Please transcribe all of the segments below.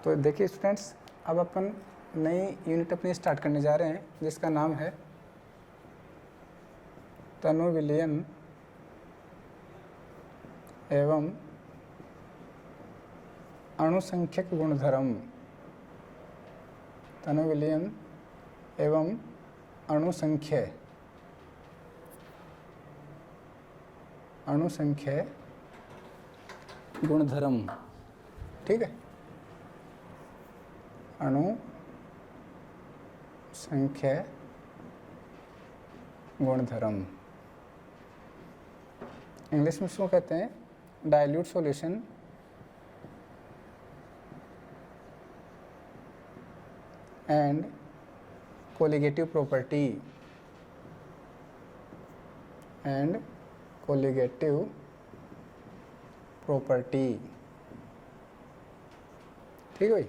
तो देखिए स्टूडेंट्स, अब अपन नई यूनिट अपनी स्टार्ट करने जा रहे हैं जिसका नाम है तनु विलयन एवं अणुसंख्यक गुणधर्म। तनु विलयन एवं अणुसंख्य गुणधर्म। ठीक है, अणु संख्य गुणधर्म इंग्लिश में इसको कहते हैं dilute solution and colligative property ठीक है भाई।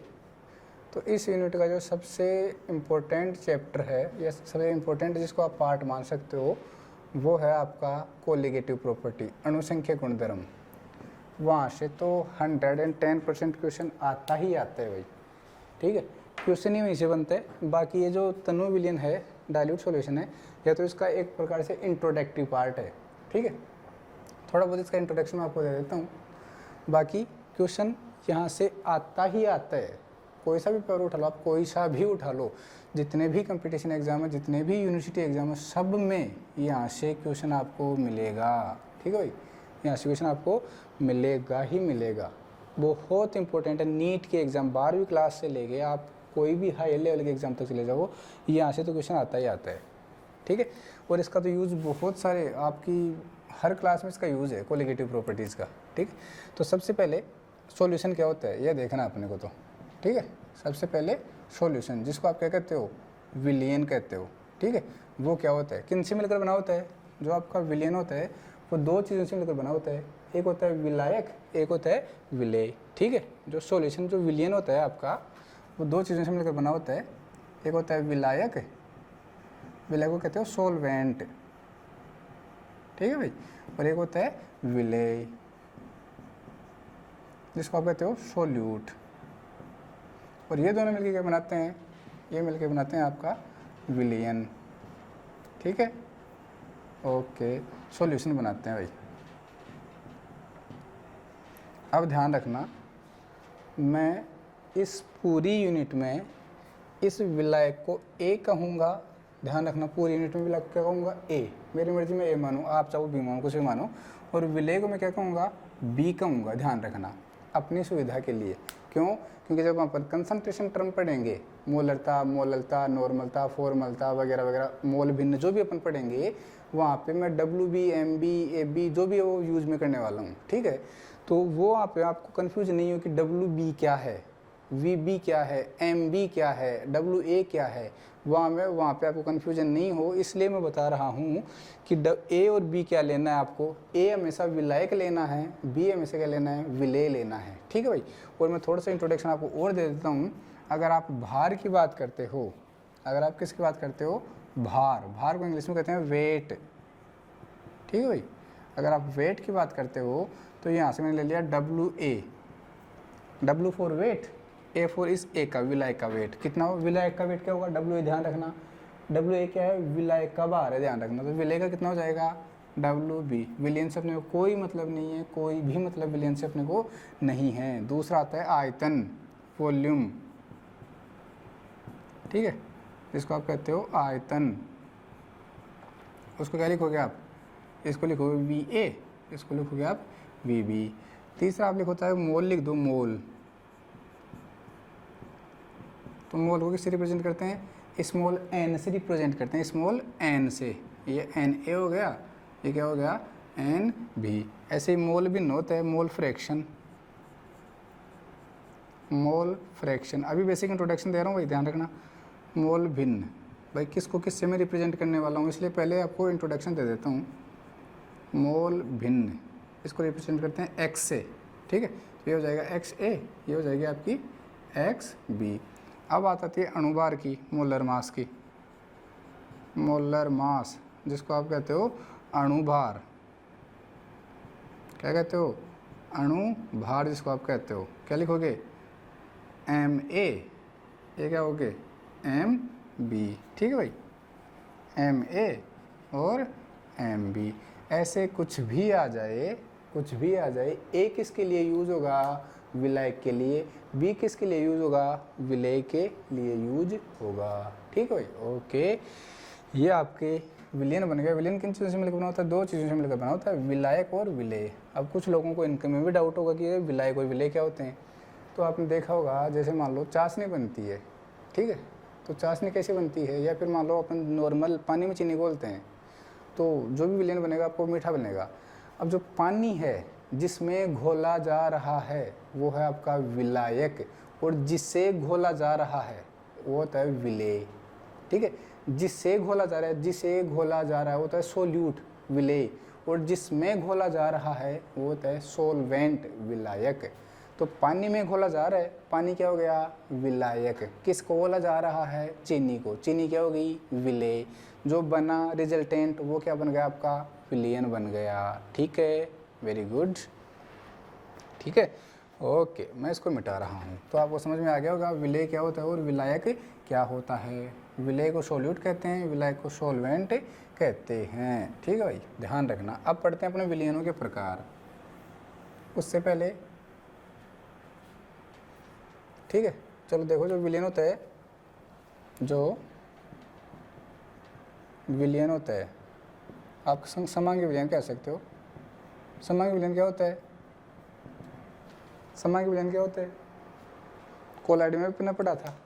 तो इस यूनिट का जो सबसे इम्पोर्टेंट चैप्टर है या सबसे इम्पोर्टेंट जिसको आप पार्ट मान सकते हो वो है आपका कोलिगेटिव प्रॉपर्टी, अणुसंख्य गुणधर्म। वहाँ से तो 110% क्वेश्चन आता ही आता है भाई। ठीक है, क्वेश्चन ही वहीं से बनते हैं। बाकी ये जो तनु विलयन है, डाइल्यूट सॉल्यूशन है, या तो इसका एक प्रकार से इंट्रोडक्टिव पार्ट है। ठीक है, थोड़ा बहुत इसका इंट्रोडक्शन मैं आपको दे देता हूँ। बाकी क्वेश्चन यहाँ से आता ही आता है। कोई सा भी पेपर उठा लो आप, कोई सा भी उठा लो, जितने भी कंपटीशन एग्जाम है, जितने भी यूनिवर्सिटी एग्जाम है, सब में यहाँ से क्वेश्चन आपको मिलेगा। ठीक है भाई, यहाँ से क्वेश्चन आपको मिलेगा ही मिलेगा। बहुत इंपॉर्टेंट है नीट के एग्ज़ाम, 12वीं क्लास से लेके आप कोई भी हाई लेवल के एग्जाम तक चले जाओ, यहाँ से तो क्वेश्चन आता ही आता है। ठीक है, और इसका तो यूज़ बहुत सारे आपकी हर क्लास में इसका यूज़ है कोलिगेटिव प्रॉपर्टीज़ का। ठीक है, तो सबसे पहले सॉल्यूशन क्या होता है ये देखना अपने को। तो ठीक है, सबसे पहले सॉल्यूशन जिसको आप क्या कहते हो, विलयन कहते हो। ठीक है, वो क्या होता है, किन से मिलकर बना होता है। जो आपका विलयन होता है वो दो चीज़ों से मिलकर बना होता है, एक होता है विलायक, एक होता है विलेय। ठीक है, जो सॉल्यूशन जो विलयन होता है आपका वो दो चीज़ों से मिलकर बना होता है, एक होता है विलायक, विलायक को कहते हो सोलवेंट। ठीक है भाई, और एक होता है विलेय जिसको आप कहते हो सोल्यूट। और ये दोनों मिलकर क्या बनाते हैं, ये मिलकर बनाते हैं आपका विलयन। ठीक है, ओके, सॉल्यूशन बनाते हैं भाई। अब ध्यान रखना, मैं इस पूरी यूनिट में इस विलायक को ए कहूँगा। ध्यान रखना, पूरी यूनिट में विलायक को क्या कहूँगा, ए। मेरी मर्जी में ए मानूँ, आप चाहो बी मानो, कुछ भी मानो। और विलेय को मैं क्या कहूँगा, बी कहूँगा। ध्यान रखना, अपनी सुविधा के लिए। क्यों? क्योंकि जब वहाँ पर कंसंट्रेशन टर्म पढ़ेंगे, मोलरता, मोललता, नॉर्मलता, फॉर्मलता वगैरह वगैरह, मोल भिन्न जो भी अपन पढ़ेंगे, वहाँ पे मैं WB, MB, AB जो भी है वो यूज़ में करने वाला हूँ। ठीक है, तो वो वहाँ पे आपको कन्फ्यूज नहीं हो कि WB क्या है, VB क्या है, MB क्या है, WA क्या है। वहाँ पे आपको कन्फ्यूजन नहीं हो, इसलिए मैं बता रहा हूँ कि A और B क्या लेना है आपको। A हमेशा विलायक लेना है, B हमेशा क्या लेना है, विलेय लेना है। ठीक है भाई, और मैं थोड़ा सा इंट्रोडक्शन आपको और दे देता हूँ। अगर आप भार की बात करते हो, अगर आप किसकी बात करते हो, भार को इंग्लिश में कहते हैं वेट। ठीक है भाई, अगर आप वेट की बात करते हो तो यहाँ से मैंने ले लिया WA, W for wait, A for इस A का, विलायक का वेट कितना हो, विलायक का वेट क्या होगा, WA। ध्यान रखना, WA क्या है, विलायक का बार है, ध्यान रखना। तो विलेय का कितना हो जाएगा, WB। विलयन से अपने को कोई मतलब नहीं है, कोई भी मतलब विलयन से अपने को नहीं है। दूसरा आता है आयतन, वॉल्यूम। ठीक है, जिसको आप कहते हो आयतन, उसको क्या लिखोगे आप, इसको लिखोगे VA, इसको लिखोगे आप VB। तीसरा आप लिखोता है मोल, लिख दो मोल। तो मोल को किससे रिप्रेजेंट करते हैं, स्मॉल n से रिप्रेजेंट करते हैं, स्मॉल n से। ये NA हो गया, ये क्या हो गया, NB। ऐसे ही मोल भिन्न होता है, मोल फ्रैक्शन, मोल फ्रैक्शन। अभी बेसिक इंट्रोडक्शन दे रहा हूँ भाई, ध्यान रखना। मोल भिन्न भाई किसको किससे मैं रिप्रेजेंट करने वाला हूँ, इसलिए पहले आपको इंट्रोडक्शन दे देता हूँ। मोल भिन्न इसको रिप्रेजेंट करते हैं x से। ठीक है, तो ये हो जाएगा XA, ये हो जाएगी आपकी XB। अब आती है अणुभार की, मोलर मास की, मोलर मास जिसको आप कहते हो अणुभार। क्या कहते हो, अणुभार जिसको आप कहते हो। क्या लिखोगे, MA, ये क्या हो गए MB, ठीक है भाई, MA और MB। ऐसे कुछ भी आ जाए, कुछ भी आ जाए, A किसके लिए यूज़ होगा, विलायक के लिए, B किसके लिए यूज़ होगा, विलेय के लिए यूज होगा, ठीक है भाई। ओके, ये आपके विलयन बन गया। विलयन किन चीज़ों से मिलकर बना होता है, दो चीज़ों से मिलकर बना होता है, विलायक और विलेय। अब कुछ लोगों को इनके में भी डाउट होगा कि ये विलायक और विलेय क्या होते हैं। तो आपने देखा होगा, जैसे मान लो चाशनी बनती है, ठीक है, तो चाशनी कैसे बनती है, या फिर मान लो अपन नॉर्मल पानी में चीनी घोलते हैं, तो जो भी विलयन बनेगा आपको मीठा बनेगा। अब जो पानी है जिसमें घोला जा रहा है वो है आपका विलायक, और जिससे घोला जा रहा है वो होता है विलेय, ठीक है। जिससे घोला जा रहा है, जिसे घोला जा रहा है वो होता है सोल्यूट, विलेय, और जिसमें घोला जा रहा है वो होता है सोलवेंट, विलायक। तो पानी में घोला जा रहा है, पानी क्या हो गया, विलायक। किसको घोला जा रहा है, चीनी को, चीनी क्या हो गई, विलेय। जो बना रिजल्टेंट वो क्या बन गया आपका, विलयन बन गया, ठीक है, वेरी गुड, ठीक है। ओके, मैं इसको मिटा रहा हूँ, तो आपको समझ में आ गया होगा विलेय क्या होता है और विलायक क्या होता है। विलेय को सोल्यूट कहते हैं, विलायक को सोलवेंट कहते हैं, ठीक है भाई, ध्यान रखना। अब पढ़ते हैं अपने विलयनों के प्रकार। उससे पहले, ठीक है, चलो देखो, जो विलयन होता है, जो विलयन होता है, आप समांगी विलयन कह सकते हो। समांगी विलयन क्या होता है, समांगी विलयन क्या होता है, कोलाइड में भी पढ़ा था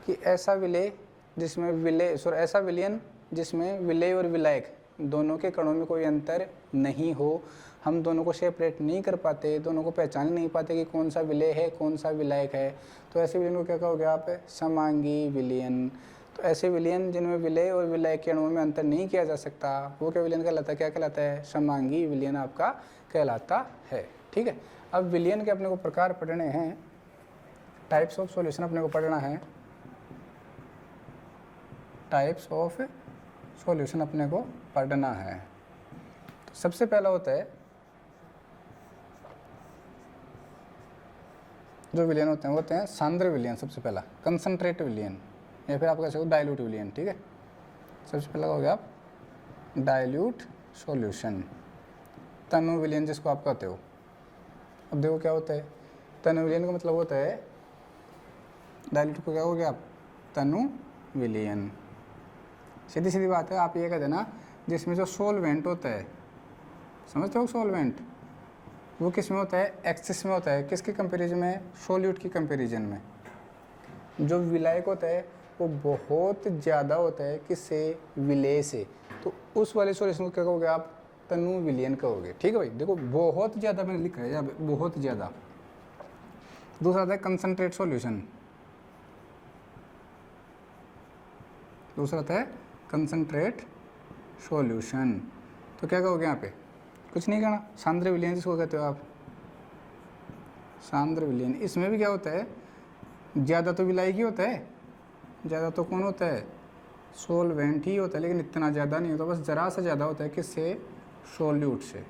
कि ऐसा विलेय जिसमें विलेय ऐसा विलयन जिसमें विलेय और विलायक दोनों के कणों में कोई अंतर नहीं हो, हम दोनों को सेपरेट नहीं कर पाते, दोनों को पहचान नहीं पाते कि कौन सा विलेय है कौन सा विलायक है, तो ऐसे विलयन को क्या कहोगे आप, समांगी विलयन। तो ऐसे विलयन जिनमें विलेय और विलायक के अणुओं में अंतर नहीं किया जा सकता वो क्या विलयन कहलाता है, क्या कहलाता है, समांगी विलयन आपका कहलाता है, ठीक है। अब विलयन के अपने को प्रकार पढ़ने हैं, टाइप्स ऑफ सॉल्यूशन अपने को पढ़ना है, टाइप्स ऑफ सॉल्यूशन अपने को पढ़ना है। तो सबसे पहला होता है, जो विलयन होते हैं वो होते हैं सांद्र विलयन, सबसे पहला कंसंट्रेट विलयन, या फिर आप कह सकते हो डाइल्यूट विलयन, ठीक है। सबसे पहला हो गया आप डाइल्यूट सॉल्यूशन, तनु विलयन जिसको आप कहते हो। अब देखो क्या होता है, तनु विलयन का मतलब होता है, डाइल्यूट को क्या हो गया आप, तनु विलयन। सीधी सीधी बात है, आप ये कह देना जिसमें जो सोलवेंट होता है, समझते हो सोलवेंट, वो किस में होता है, एक्सिस में होता है, किसके कंपैरिजन में, सोल्यूट की कंपैरिजन में। जो विलायक होता है वो बहुत ज़्यादा होता है किससे, विलेय से, तो उस वाले सॉल्यूशन को क्या कहोगे आप, तनु विलयन कहोगे, ठीक है भाई। देखो बहुत ज़्यादा मैंने लिखा है यहाँ पे, बहुत ज़्यादा। दूसरा आता है कंसंट्रेट सॉल्यूशन, दूसरा आता है कंसंट्रेट सॉल्यूशन। तो क्या कहोगे यहाँ पे, कुछ नहीं कहना, सांद्र विलयन जिसको कहते हो आप, सांद्र विलयन। इसमें भी क्या होता है, ज़्यादा तो विलायक ही होता है, ज़्यादा तो कौन होता है, सोलवेंट ही होता है, लेकिन इतना ज़्यादा नहीं होता, बस ज़रा सा ज़्यादा होता है, किससे, सोल्यूट से,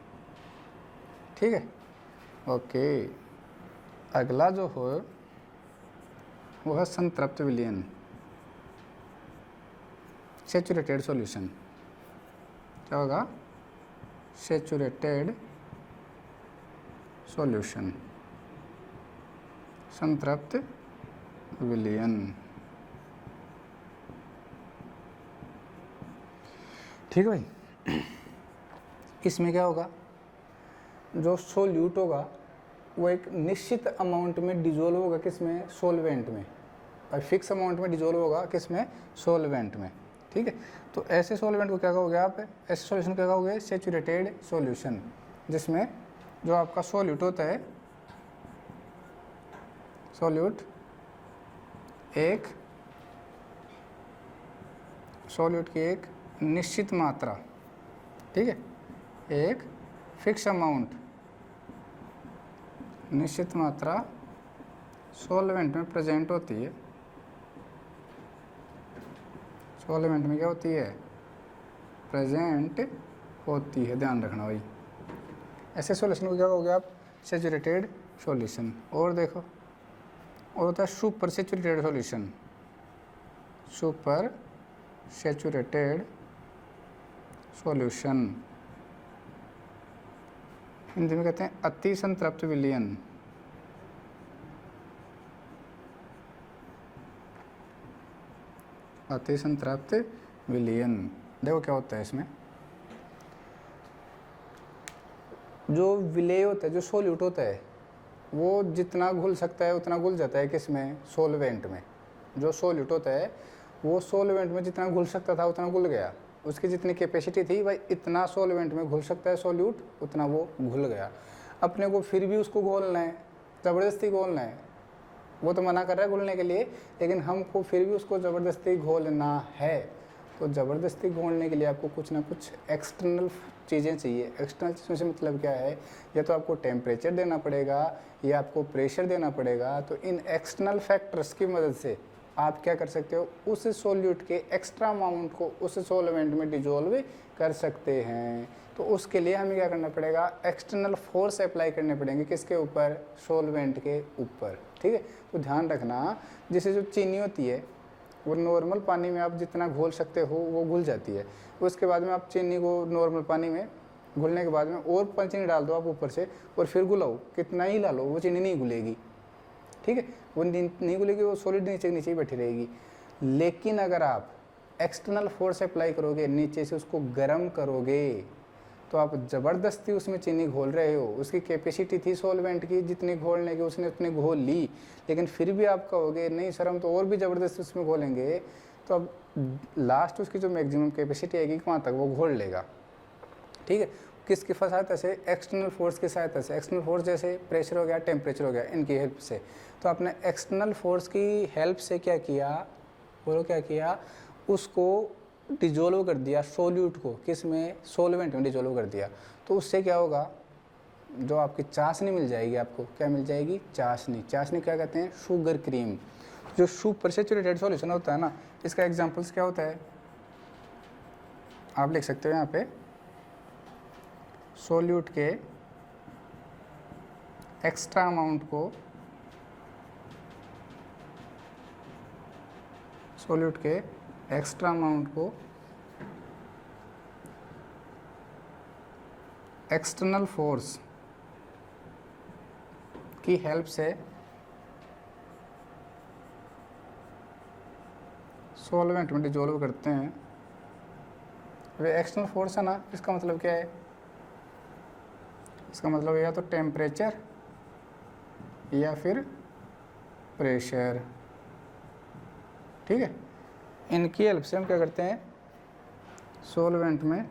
ठीक है। ओके, अगला जो हो वो है संतृप्त विलयन, सैचुरेटेड सॉल्यूशन। क्या होगा, सैचुरेटेड सॉल्यूशन, संतृप्त विलयन, ठीक है भाई। इसमें क्या होगा, जो सोल्यूट होगा वो एक निश्चित अमाउंट में डिजोल्व होगा, किसमें, सोलवेंट में, और फिक्स अमाउंट में डिजोल्व होगा, किसमें, सोलवेंट में, ठीक है। तो ऐसे सोलवेंट को क्या कहोगे आप, ऐसे सॉल्यूशन क्या कहोगे, सैचुरेटेड सॉल्यूशन, जिसमें जो आपका सोल्यूट होता है, सोल्यूट की एक निश्चित मात्रा, ठीक है, एक फिक्स अमाउंट, निश्चित मात्रा सॉल्वेंट में प्रेजेंट होती है, सॉल्वेंट में क्या होती है, प्रेजेंट होती है, ध्यान रखना भाई। ऐसे सॉल्यूशन को क्या कहोगे आप, सैचुरेटेड सॉल्यूशन। और देखो और होता है super saturated solution. Super saturated solution Hindi में कहते हैं अति संतृप्त विलयन। अति संतृप्त विलयन। देखो क्या होता है इसमें, जो विलेय होता है, जो सोल्यूट होता है, वो जितना घुल सकता है उतना घुल जाता है किसमें, सोलवेंट में। जो सोल्यूट होता है वो सोलवेंट में जितना घुल सकता था उतना घुल गया, उसकी जितनी कैपेसिटी थी भाई इतना सोलवेंट में घुल सकता है सोल्यूट, उतना वो घुल गया। अपने को फिर भी उसको घोलना है, ज़बरदस्ती घोलना है, वो तो मना कर रहा है घोलने के लिए, लेकिन हमको फिर भी उसको ज़बरदस्ती घोलना है। तो ज़बरदस्ती घोलने के लिए आपको कुछ ना कुछ एक्सटर्नल चीज़ें चाहिए। एक्सटर्नल चीज़ों से मतलब क्या है, या तो आपको टेम्परेचर देना पड़ेगा या आपको प्रेशर देना पड़ेगा। तो इन एक्सटर्नल फैक्टर्स की मदद से आप क्या कर सकते हो, उस सोल्यूट के एक्स्ट्रा अमाउंट को उस सोलवेंट में डिजोल्व कर सकते हैं। तो उसके लिए हमें क्या करना पड़ेगा, एक्सटर्नल फोर्स अप्लाई करने पड़ेंगे, किसके ऊपर, सोलवेंट के ऊपर। ठीक है, तो ध्यान रखना, जैसे जो चीनी होती है वो नॉर्मल पानी में आप जितना घोल सकते हो वो घुल जाती है। उसके बाद में आप चीनी को नॉर्मल पानी में घुलने के बाद में और चीनी डाल दो आप ऊपर से, और फिर घुलाओ, कितना ही डालो वो चीनी नहीं घुलेगी। ठीक है, वो नहीं घुलेगी, वो सॉलिड नीचे नीचे ही बैठी रहेगी। लेकिन अगर आप एक्सटर्नल फोर्स अप्लाई करोगे, नीचे से उसको गर्म करोगे, तो आप ज़बरदस्ती उसमें चीनी घोल रहे हो। उसकी कैपेसिटी थी सॉल्वेंट की जितनी घोलने की, उसने उतनी घोल ली, लेकिन फिर भी आप कहोगे नहीं सर हम तो और भी ज़बरदस्ती उसमें घोलेंगे, तो अब लास्ट उसकी जो मैक्सिमम कैपेसिटी आएगी वहाँ तक वो घोल लेगा। ठीक है, किसकी सहायता से, एक्सटर्नल फोर्स की सहायता से। एक्सटर्नल फोर्स जैसे प्रेशर हो गया, टेम्परेचर हो गया, इनकी हेल्प से। तो आपने एक्सटर्नल फोर्स की हेल्प से क्या किया, बोलो क्या किया, उसको डिजोल्व कर दिया सोल्यूट को, किस में, सोलवेंट में डिजोल्व कर दिया। तो उससे क्या होगा, जो आपकी चाशनी मिल जाएगी, आपको क्या मिल जाएगी, चाशनी। चाशनी क्या कहते हैं, शुगर क्रीम। जो सुपर सैचुरेटेड सॉल्यूशन होता है ना, इसका एग्जांपल्स क्या होता है, आप लिख सकते हो यहाँ पे, सोल्यूट के एक्स्ट्रा अमाउंट को, सोल्यूट के एक्स्ट्रा अमाउंट को एक्सटर्नल फोर्स की हेल्प से सॉल्वेंट में डिजोल्व करते हैं। वे एक्सटर्नल फोर्स है ना, इसका मतलब क्या है, इसका मतलब या तो टेम्परेचर या फिर प्रेशर। ठीक है, इनकी हेल्प से हम क्या करते हैं, सॉल्वेंट में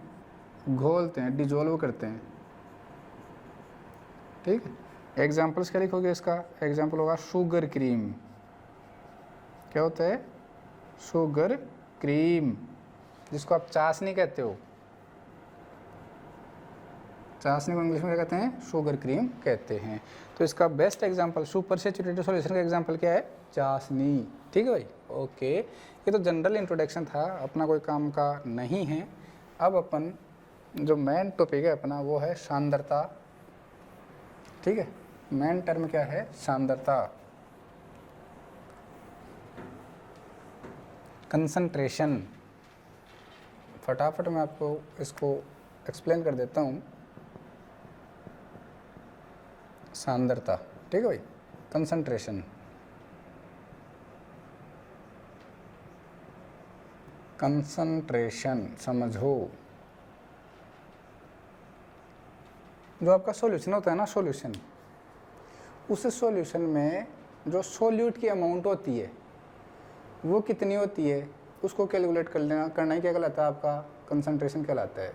घोलते हैं, डिजोल्व करते हैं। ठीक है, एग्जांपल्स क्या लिखोगे, इसका एग्जांपल होगा शुगर क्रीम। क्या होता है, शुगर क्रीम, जिसको आप चाशनी कहते हो। चाशनी को इंग्लिश में क्या कहते हैं, शुगर क्रीम कहते हैं। तो इसका best example, super saturated solution का एग्जांपल क्या है, चाशनी। ठीक है भाई, ओके। ये तो जनरल इंट्रोडक्शन था, अपना कोई काम का नहीं है। अब अपन जो मेन टॉपिक है अपना वो है सांद्रता। ठीक है, मेन टर्म क्या है, सांद्रता, कंसंट्रेशन। फटाफट मैं आपको इसको एक्सप्लेन कर देता हूँ। सांद्रता, ठीक है भाई, कंसंट्रेशन, कंसंट्रेशन समझो। जो आपका सॉल्यूशन होता है ना, सॉल्यूशन, उस सॉल्यूशन में जो सोल्यूट की अमाउंट होती है वो कितनी होती है, उसको कैलकुलेट करना ही क्या कहलाता है, आपका कंसंट्रेशन कहलाता है।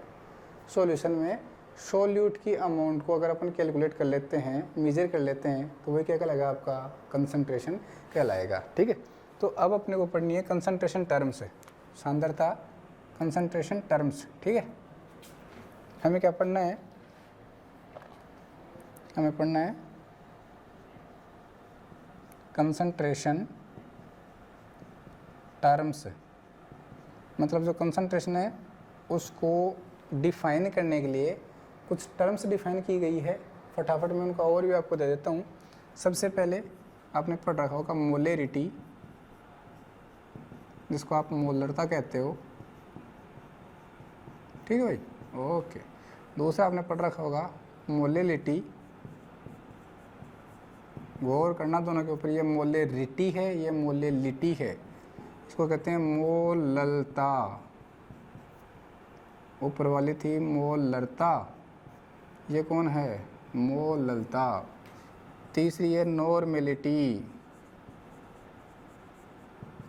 सॉल्यूशन में सोल्यूट की अमाउंट को अगर अपन कैलकुलेट कर लेते हैं, मेजर कर लेते हैं, तो वही क्या कहलाएगा, आपका कंसंट्रेशन कहलाएगा। ठीक है, तो अब अपने को पढ़नी है कंसंट्रेशन टर्म्स, सांद्रता कंसंट्रेशन टर्म्स। ठीक है, हमें क्या पढ़ना है, हमें पढ़ना है कंसंट्रेशन टर्म्स। मतलब जो कंसंट्रेशन है उसको डिफाइन करने के लिए कुछ टर्म्स डिफाइन की गई है। फटाफट मैं उनका और भी आपको दे देता हूँ। सबसे पहले आपने पढ़ रखा होगा मोलेरिटी, जिसको आप मोलरता कहते हो, ठीक है भाई, ओके। दूसरा आपने पढ़ रखा होगा मोलेलिटी, गौर करना दोनों के ऊपर, ये मोलेरिटी है, ये मोलेलिटी है, इसको कहते हैं मोललता, ऊपर वाली थी मोलरता, ये कौन है, मोललता। तीसरी है नॉर्मेलिटी,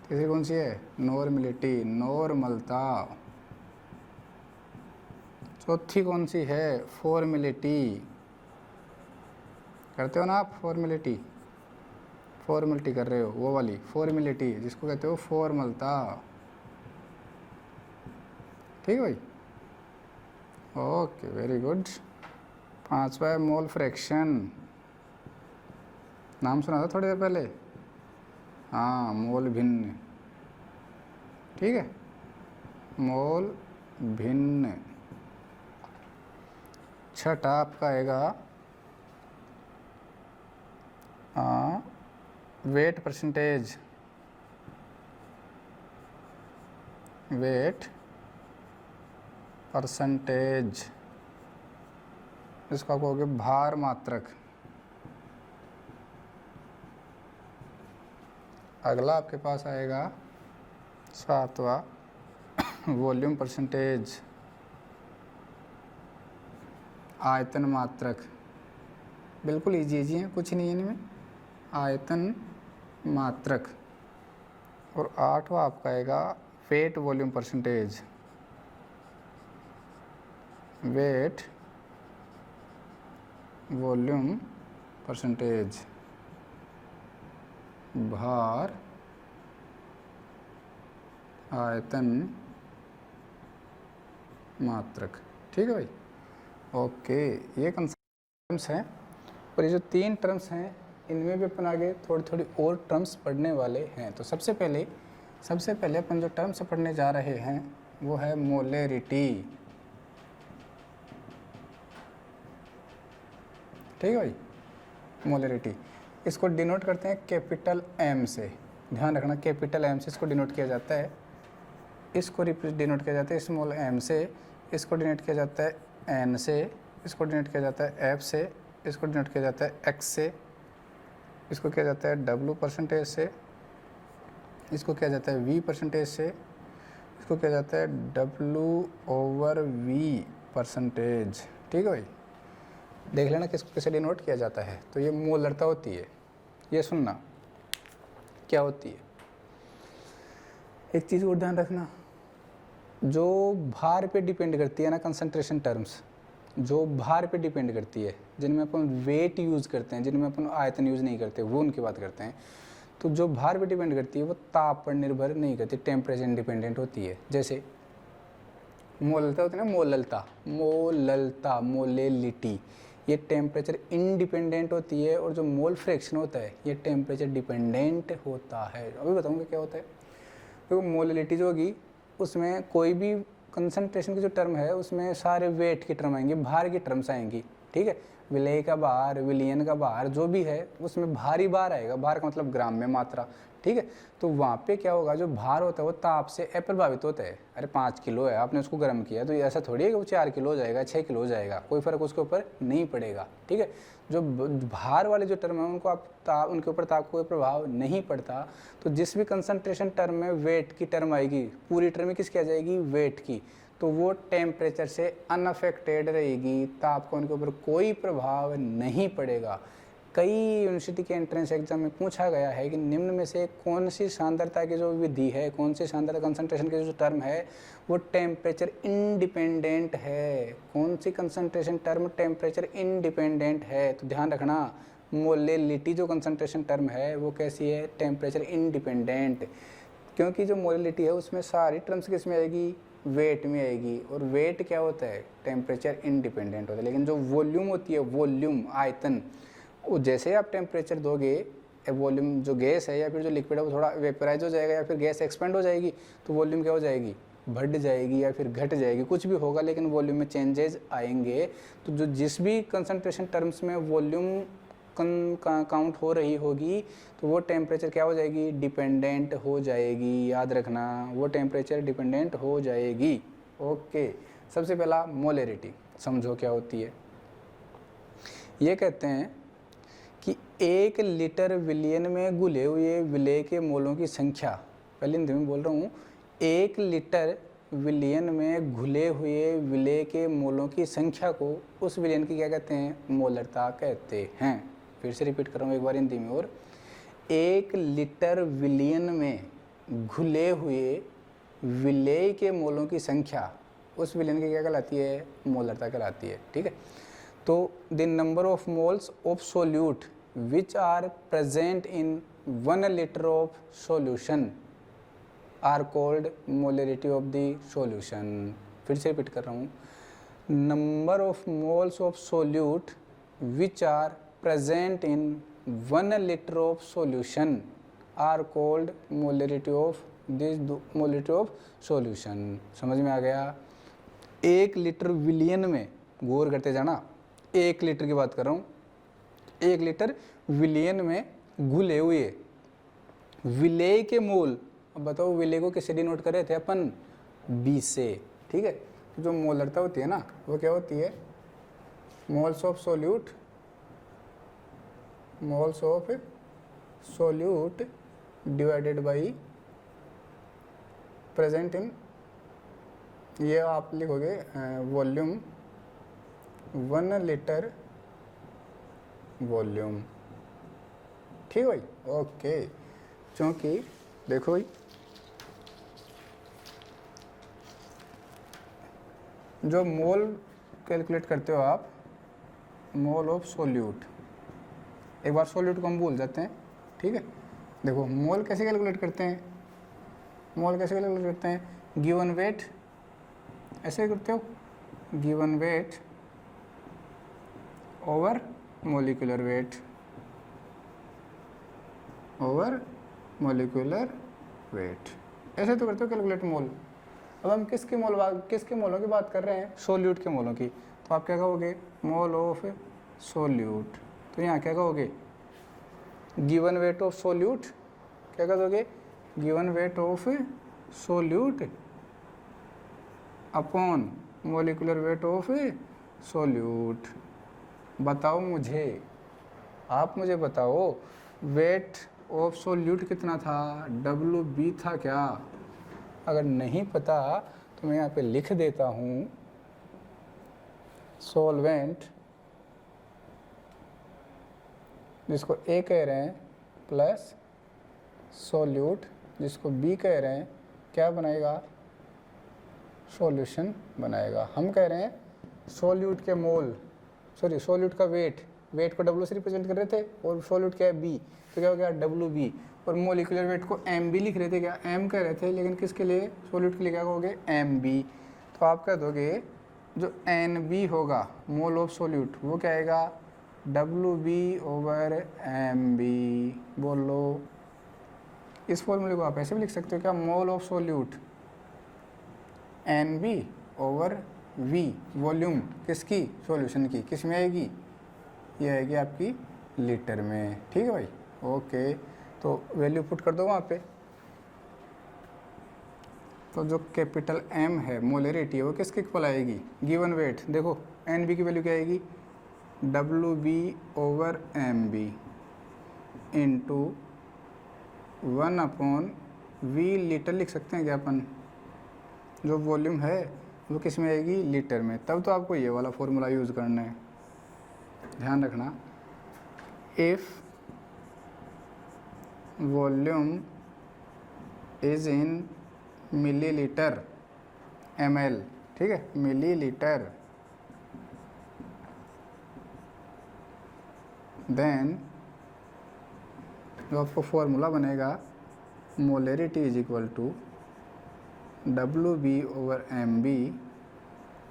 तीसरी कौन सी है, नॉर्मेलिटी, नॉर्मलता। चौथी कौन सी है, फॉर्मेलिटी, करते हो ना आप फॉर्मेलिटी, फॉर्मेलिटी कर रहे हो, वो वाली फॉर्मेलिटी जिसको कहते हो फॉर्मलता, ठीक है भाई, ओके वेरी गुड। पांचवा है मोल फ्रैक्शन, नाम सुना था थोड़ी देर पहले, हाँ मोल भिन्न, ठीक है, मोल भिन्न। छठा आपका आएगा वेट परसेंटेज, वेट परसेंटेज, इसको आप कहोगे भार मात्रक। अगला आपके पास आएगा सातवां वॉल्यूम परसेंटेज, आयतन मात्रक, बिल्कुल इजी है, कुछ नहीं है इनमें, आयतन मात्रक। और आठवां आपका आएगा weight volume percentage, weight volume percentage, भार आयतन मात्रक, ठीक है भाई, ओके। ये टर्म्स हैं, और ये जो तीन टर्म्स हैं इनमें भी अपन आगे थोड़ी थोड़ी और टर्म्स पढ़ने वाले हैं। तो सबसे पहले अपन जो टर्म्स पढ़ने जा रहे हैं वो है मोलेरिटी, ठीक है भाई, मोलेरिटी। इसको डिनोट करते हैं कैपिटल एम से, ध्यान रखना कैपिटल एम से इसको डिनोट किया जाता है, इसको डिनोट किया जाता है स्मॉल एम से, इसको डिनोट किया जाता है एन से, इसको डिनोट किया जाता है एफ से, इसको डिनोट किया जाता है एक्स से, इसको किया जाता है डब्ल्यू परसेंटेज से, इसको किया जाता है वी परसेंटेज से, इसको किया जाता है W/V परसेंटेज, ठीक है भाई। देख लेना किसको किसे डिनोट किया जाता है। तो ये मोलरता होती है, ये सुनना क्या होती है। एक चीज़ और ध्यान रखना, जो भार पे डिपेंड करती है ना कंसंट्रेशन टर्म्स, जो भार पे डिपेंड करती है, जिनमें अपन वेट यूज़ करते हैं, जिनमें अपन आयतन यूज़ नहीं करते, वो उनकी बात करते हैं। तो जो भार पे डिपेंड करती है वो ताप पर निर्भर नहीं करती, टेम्परेचर इंडिपेंडेंट होती है। जैसे मोललता होती है ना, मोललता, मोलेलिटी, ये टेम्परेचर इंडिपेंडेंट होती है, और जो मोल फ्रैक्शन होता है ये टेम्परेचर डिपेंडेंट होता है। अभी बताऊँगा क्या होता है। तो मोलेलिटी जो होगी उसमें कोई भी कंसंट्रेशन की जो टर्म है उसमें सारे वेट की टर्म आएंगी, भार की टर्म्स आएंगी, ठीक है। विलेय का भार, विलियन का भार जो भी है उसमें भारी भार आएगा, भार का मतलब ग्राम में मात्रा, ठीक है। तो वहाँ पे क्या होगा, जो भार होता है वो ताप से अप्रभावित होता है। अरे 5 किलो है, आपने उसको गर्म किया तो ऐसा थोड़ी है कि वो 4 किलो हो जाएगा, 6 किलो हो जाएगा, कोई फर्क उसके ऊपर नहीं पड़ेगा, ठीक है। जो भार वाले जो टर्म है उनको आप उनके ऊपर ताप कोई प्रभाव नहीं पड़ता। तो जिस भी कंसंट्रेशन टर्म में वेट की टर्म आएगी, पूरी टर्म किसकी आ जाएगी, वेट की, तो वो टेम्परेचर से अनअफेक्टेड रहेगी, ताप का उनके ऊपर कोई प्रभाव नहीं पड़ेगा। कई यूनिवर्सिटी के एंट्रेंस एग्जाम में पूछा गया है कि निम्न में से कौन सी सांद्रता की जो विधि है, कौन सी सांद्रता कंसंट्रेशन की जो टर्म है वो टेम्परेचर इंडिपेंडेंट है, कौन सी कंसंट्रेशन टर्म टेम्परेचर इंडिपेंडेंट है। तो ध्यान रखना, मोलेलिटी जो कंसंट्रेशन टर्म है वो कैसी है, टेम्परेचर इंडिपेंडेंट, क्योंकि जो मोलेलिटी है उसमें सारी टर्म्स किस में आएगी, वेट में आएगी, और वेट क्या होता है, टेम्परेचर इंडिपेंडेंट होता है। लेकिन जो वॉल्यूम होती है, वॉल्यूम आयतन, वो जैसे आप टेम्परेचर दोगे, वॉल्यूम जो गैस है या फिर जो लिक्विड है वो थोड़ा वेपराइज हो जाएगा या फिर गैस एक्सपेंड हो जाएगी, तो वॉल्यूम क्या हो जाएगी, बढ़ जाएगी या फिर घट जाएगी, कुछ भी होगा, लेकिन वॉल्यूम में चेंजेस आएंगे। तो जो जिस भी कंसंट्रेशन टर्म्स में वॉल्यूम काउंट हो रही होगी तो वो टेम्परेचर क्या हो जाएगी, डिपेंडेंट हो जाएगी। याद रखना, वो टेम्परेचर डिपेंडेंट हो जाएगी। ओके, सबसे पहला मोलरिटी समझो क्या होती है। ये कहते हैं कि 1 लीटर विलयन में घुले हुए विलय के मोलों की संख्या, पहले हिंदी में बोल रहा हूँ, 1 लीटर विलयन में घुले हुए विलय के मोलों की संख्या को उस विलयन की क्या कहते हैं, मोलरता कहते हैं। फिर से रिपीट कर रहा हूँ एक बार हिंदी में और, 1 लीटर विलयन में घुले हुए विलय के मोलों की संख्या उस विलयन की क्या कहलाती है, मोलरता कहलाती है। ठीक है, तो the number of moles of solute which are present in 1 litre of solution are called molarity of the solution. फिर से रिपीट कर रहा हूँ, number of moles of solute which are present in 1 litre of solution are called molarity of solution. समझ में आ गया। 1 litre विलियन में, गौर करते जाना, 1 लीटर की बात कर रहा हूँ, 1 लीटर विलियन में घुले हुए विलय के मोल। अब बताओ विलय को किससे डिनोट कर रहे थे अपन, बी से। ठीक है, जो मोलरता होती है ना वो क्या होती है, moles of solute, moles of solute divided by present in, ये आप लिखोगे वॉल्यूम, 1 लीटर वॉल्यूम। ठीक है भाई, ओके। क्योंकि देखो भाई, जो मोल कैलकुलेट करते हो आप, मोल ऑफ सोल्यूट, एक बार सोल्यूट को हम भूल जाते हैं। ठीक है, देखो मोल कैसे कैलकुलेट करते हैं, मोल कैसे कैलकुलेट करते हैं, गिवन वेट, ऐसे करते हो, given weight over molecular weight, over molecular weight, ऐसे तो करते हो कैलकुलेट मोल। अब हम किसके मोलों की बात कर रहे हैं, सोल्यूट के मोलों की, तो आप क्या कहोगे, मोल ऑफ सोल्यूट। तो यहाँ क्या कहोगे, गिवन वेट ऑफ सोल्यूट, क्या कह दोगे, given weight of solute upon molecular weight of solute. बताओ मुझे, आप मुझे बताओ, वेट ऑफ सोल्यूट कितना था, WB था क्या। अगर नहीं पता तो मैं यहाँ पे लिख देता हूँ, सॉल्वेंट जिसको A कह रहे हैं प्लस सोल्यूट जिसको B कह रहे हैं, क्या बनाएगा, सॉल्यूशन बनाएगा। हम कह रहे हैं सोल्यूट के मोल, सॉरी सोल्यूट का वेट, वेट को W से रिप्रेजेंट कर रहे थे और सोल्यूट क्या है B, तो क्या हो गया WB, और मोलिकुलर वेट को MB लिख रहे थे, क्या M कह रहे थे, लेकिन किसके लिए, सोल्यूट के लिए क्या कहोगे, MB। तो आप कह दोगे जो NB होगा मोल ऑफ सोल्यूट वो क्या आएगा, WB ओवर MB। बोलो, इस फॉर्मूले को आप ऐसे भी लिख सकते हो क्या, mole of solute NB over V, volume किसकी, सॉल्यूशन की, किस में आएगी, ये आएगी आपकी लीटर में। ठीक है भाई, ओके। तो वैल्यू पुट कर दो वहाँ पे। तो जो कैपिटल M है, मोलरिटी है, वो किसके इक्वल आएगी, गिवन वेट, देखो NB की वैल्यू क्या आएगी, WB over MB into 1 upon V, litre लिख सकते हैं क्या अपन, जो वॉल्यूम है वो किस में आएगी, लीटर में। तब तो आपको ये वाला फॉर्मूला यूज़ करना है, ध्यान रखना। If volume is in millilitre ml, ठीक है, मिलीलीटर, देन जो आपको फॉर्मूला बनेगा, molarity is equal to WB over MB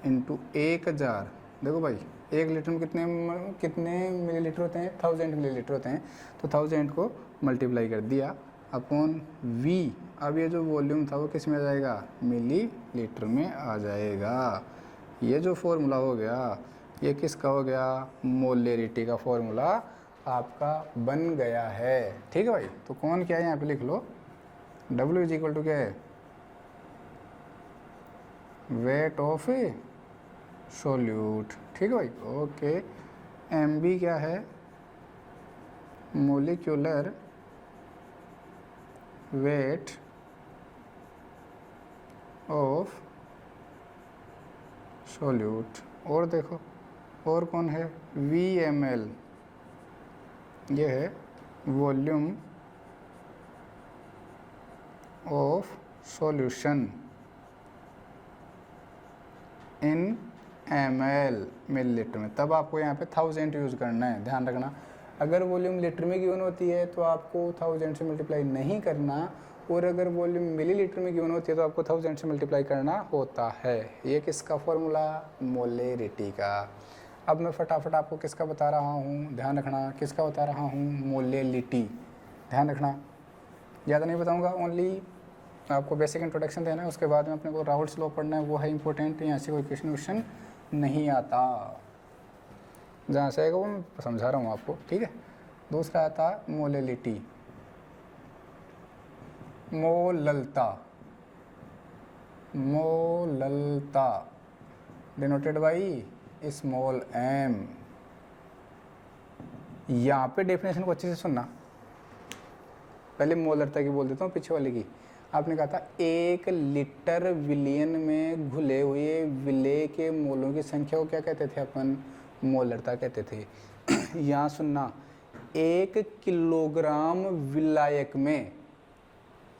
into 1000। देखो भाई 1 लीटर में कितने मिलीलीटर होते हैं, 1000 मिलीलीटर होते हैं, तो 1000 को मल्टीप्लाई कर दिया अपॉन V। अब ये जो वॉल्यूम था वो किस में आ जाएगा, मिलीलीटर में आ जाएगा। ये जो फॉर्मूला हो गया ये किसका हो गया, मोलरिटी का फॉर्मूला आपका बन गया है। ठीक है भाई, तो कौन क्या है यहाँ पे लिख लो, W इज इक्वल टू क्या है, वेट ऑफ सोल्यूट। ठीक है भाई, ओके। MB क्या है, मोलिक्यूलर वेट ऑफ सोल्यूट। और देखो और कौन है, VML, ये है volume of solution in ml, millilitre में। तब आपको यहाँ पे 1000 यूज़ करना है, ध्यान रखना। अगर वॉल्यूम लीटर में गिवन होती है तो आपको 1000 से मल्टीप्लाई नहीं करना, और अगर वॉल्यूम मिलीलीटर में गिवन होती है तो आपको 1000 से मल्टीप्लाई करना होता है। ये किसका फॉर्मूला, मोलेरिटी का। अब मैं फटाफट आपको किसका बता रहा हूँ, ध्यान रखना, किसका बता रहा हूँ, मोलेलिटी। ध्यान रखना, ज़्यादा नहीं बताऊँगा, ओनली आपको बेसिक इंट्रोडक्शन देना है, उसके बाद में अपने को राउल्स लॉ पढ़ना है, वो है इंपॉर्टेंट। यहाँ से कोई क्वेश्चन नहीं आता, जहाँ से आएगा वो मैं समझा रहा हूँ आपको, ठीक है। दूसरा आता मोलेलिटी, मोललता, मोललता डिनोटेड बाई स्मॉल m। यहाँ पे डेफिनेशन को अच्छे से सुनना, पहले मोलरता की बोल देता हूँ, पीछे वाले की। आपने कहा था 1 लीटर विलियन में घुले हुए विलेय के मोलों की संख्या को क्या कहते थे अपन, मोलरता कहते थे। यहाँ सुनना, 1 किलोग्राम विलायक में,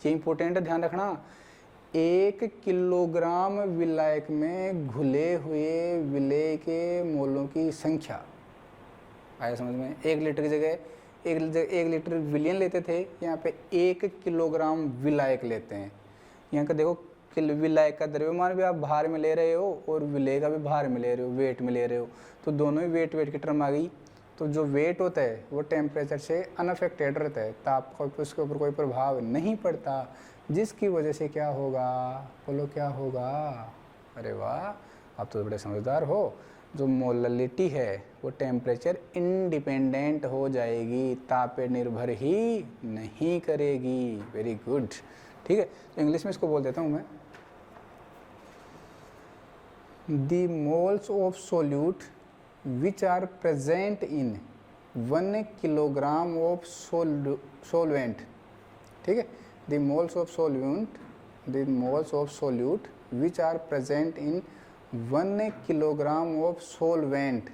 ये इंपॉर्टेंट है, ध्यान रखना, 1 किलोग्राम विलायक में घुले हुए विलेय के मोलों की संख्या। आया समझ में, 1 लीटर की जगह 1 लीटर विलियन लेते थे, यहाँ पे 1 किलोग्राम विलायक लेते हैं। यहाँ का देखो, विलायक का द्रव्यमान भी आप भार में ले रहे हो और विलेय का भी भार में ले रहे हो, वेट में ले रहे हो, तो दोनों ही वेट की टर्म आ गई। तो जो वेट होता है वो टेम्परेचर से अनअफेक्टेड रहता है, ताप का उसके ऊपर कोई प्रभाव नहीं पड़ता, जिसकी वजह से क्या होगा, बोलो क्या होगा, अरे वाह आप तो बड़े समझदार हो। जो मोललिटी है वो टेम्परेचर इंडिपेंडेंट हो जाएगी, ताप पे निर्भर ही नहीं करेगी। वेरी गुड, ठीक है। तो इंग्लिश में इसको बोल देता हूँ मैं, the moles of solute which are present in 1 kilogram of solvent. ठीक है, the moles of solute which are present in 1 kilogram of solvent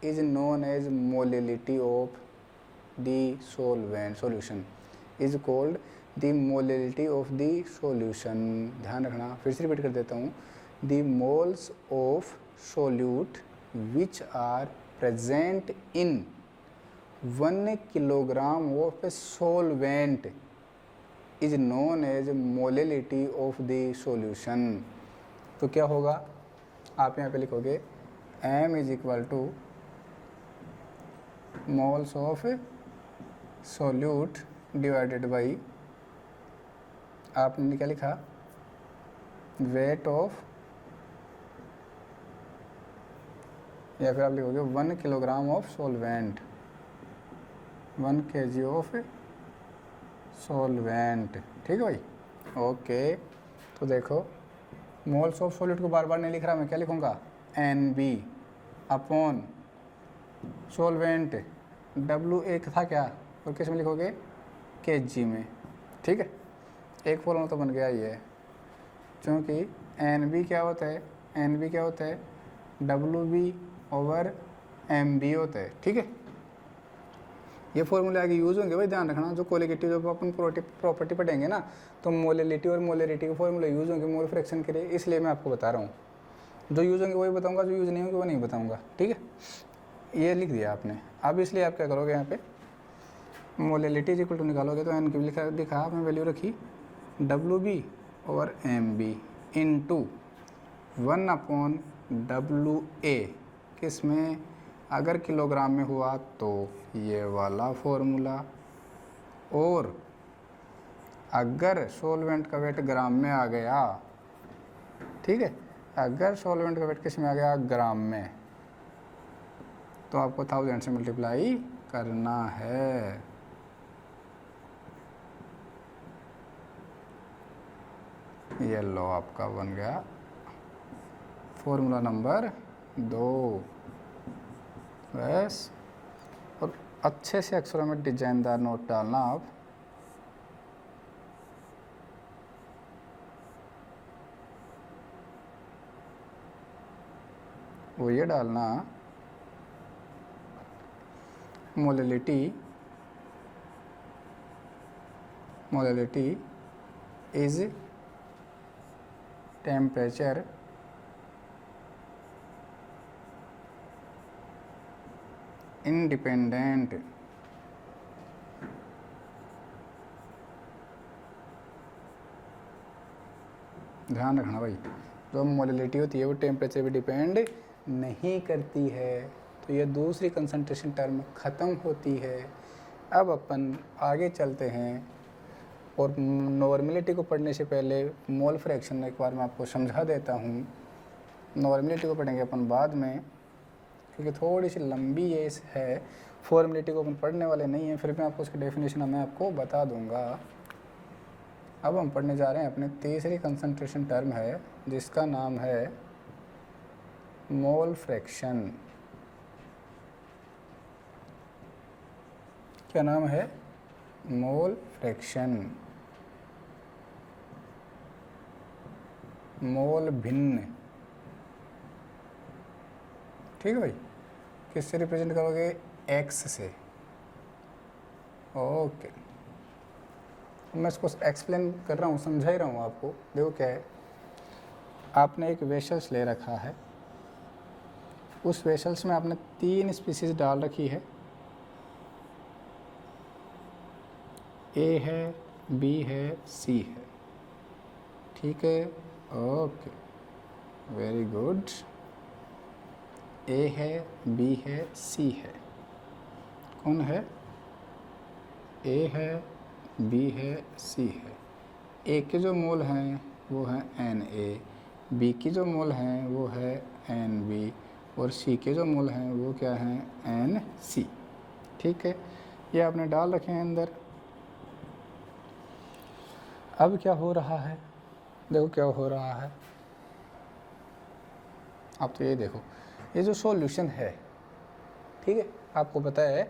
is known as molality of the solution is called the molality of the solution। ध्यान रखना, फिर से repeat कर देता हूँ, the moles of solute which are present in 1 kilogram of a solvent is known as molality of the solution। तो क्या होगा, आप यहाँ पे लिखोगे m is equal two moles of solute divided by, आपने क्या लिखा, वेट ऑफ, या फिर आप लिखोगे 1 kilogram of solvent, 1 kg of solvent. ठीक है भाई, ओके। तो देखो मोल्स ऑफ सॉलिड को बार बार नहीं लिख रहा मैं, क्या लिखूँगा, NB अपॉन सोलवेंट, W एक था क्या, और किस में लिखोगे, kg में। ठीक है, एक फॉर्मूला तो बन गया ये, क्योंकि NB क्या होता है, NB क्या होता है, WB ओवर MB होता है। ठीक है, ये फॉर्मूले आगे यूज़ होंगे भाई, ध्यान रखना। जो कोलिगेटिव जब अपन प्रॉपर्टी पढ़ेंगे ना, तो मोलेलिटी और मोलेरिटी के फॉर्मूले यूज़ होंगे मोल फ्रैक्शन के लिए, इसलिए मैं आपको बता रहा हूँ। जो यूज़ होंगे वही बताऊँगा, जो यूज़ नहीं होंगे वो नहीं बताऊँगा। ठीक है, ये लिख दिया आपने। अब इसलिए आप क्या करोगे, यहाँ पे मोलेलिटी इज इक्वल टू निकालोगे तो एन की लिखा दिखा, आपने वैल्यू रखी WB over MB into 1 upon WA, किस में, अगर किलोग्राम में हुआ तो ये वाला फॉर्मूला, और अगर सॉल्वेंट का वेट ग्राम में आ गया, ठीक है, अगर सॉल्वेंट का वेट किस में आ गया, ग्राम में, तो आपको 1000 से मल्टीप्लाई करना है। ये लो आपका बन गया फॉर्मूला नंबर 2। बस, और अच्छे से अक्षरों में डिजाइनदार नोट डालना आप। वो ये डालना, मोलैलिटी इज टेम्परेचर इंडिपेंडेंट। ध्यान रखना भाई, जो मोलैलिटी होती है वो टेम्परेचर पे डिपेंड नहीं करती है। तो ये दूसरी कंसंट्रेशन टर्म ख़त्म होती है। अब अपन आगे चलते हैं, और नॉर्मलिटी को पढ़ने से पहले मोल फ्रैक्शन एक बार मैं आपको समझा देता हूँ। नॉर्मलिटी को पढ़ेंगे अपन बाद में, क्योंकि थोड़ी सी लंबी ये है। फॉर्मेलिटी को अपन पढ़ने वाले नहीं हैं, फिर भी आपको उसकी डेफिनेशन मैं आपको बता दूंगा। अब हम पढ़ने जा रहे हैं अपने तीसरी कंसंट्रेशन टर्म है, जिसका नाम है मोल फ्रैक्शन। क्या नाम है? Mole fraction. मोल भिन्न। ठीक है भाई, किससे रिप्रेजेंट करोगे? एक्स से। ओके, मैं इसको एक्सप्लेन कर रहा हूँ, समझा ही रहा हूँ आपको। देखो क्या है, आपने एक वेसल्स ले रखा है, उस वेसल्स में आपने 3 स्पीसीज डाल रखी है। ए है, बी है, सी है। ठीक है, ओके, वेरी गुड। ए है, बी है, सी है। कौन है? ए है, बी है, सी है। ए के जो मोल हैं वो हैं Na, बी की जो मोल हैं वो है Nb, और सी के जो मोल हैं वो क्या हैं? Nc। ठीक है, ये आपने डाल रखे हैं अंदर। अब क्या हो रहा है? देखो क्या हो रहा है। आप तो ये देखो, ये जो सॉल्यूशन है, ठीक है, आपको पता है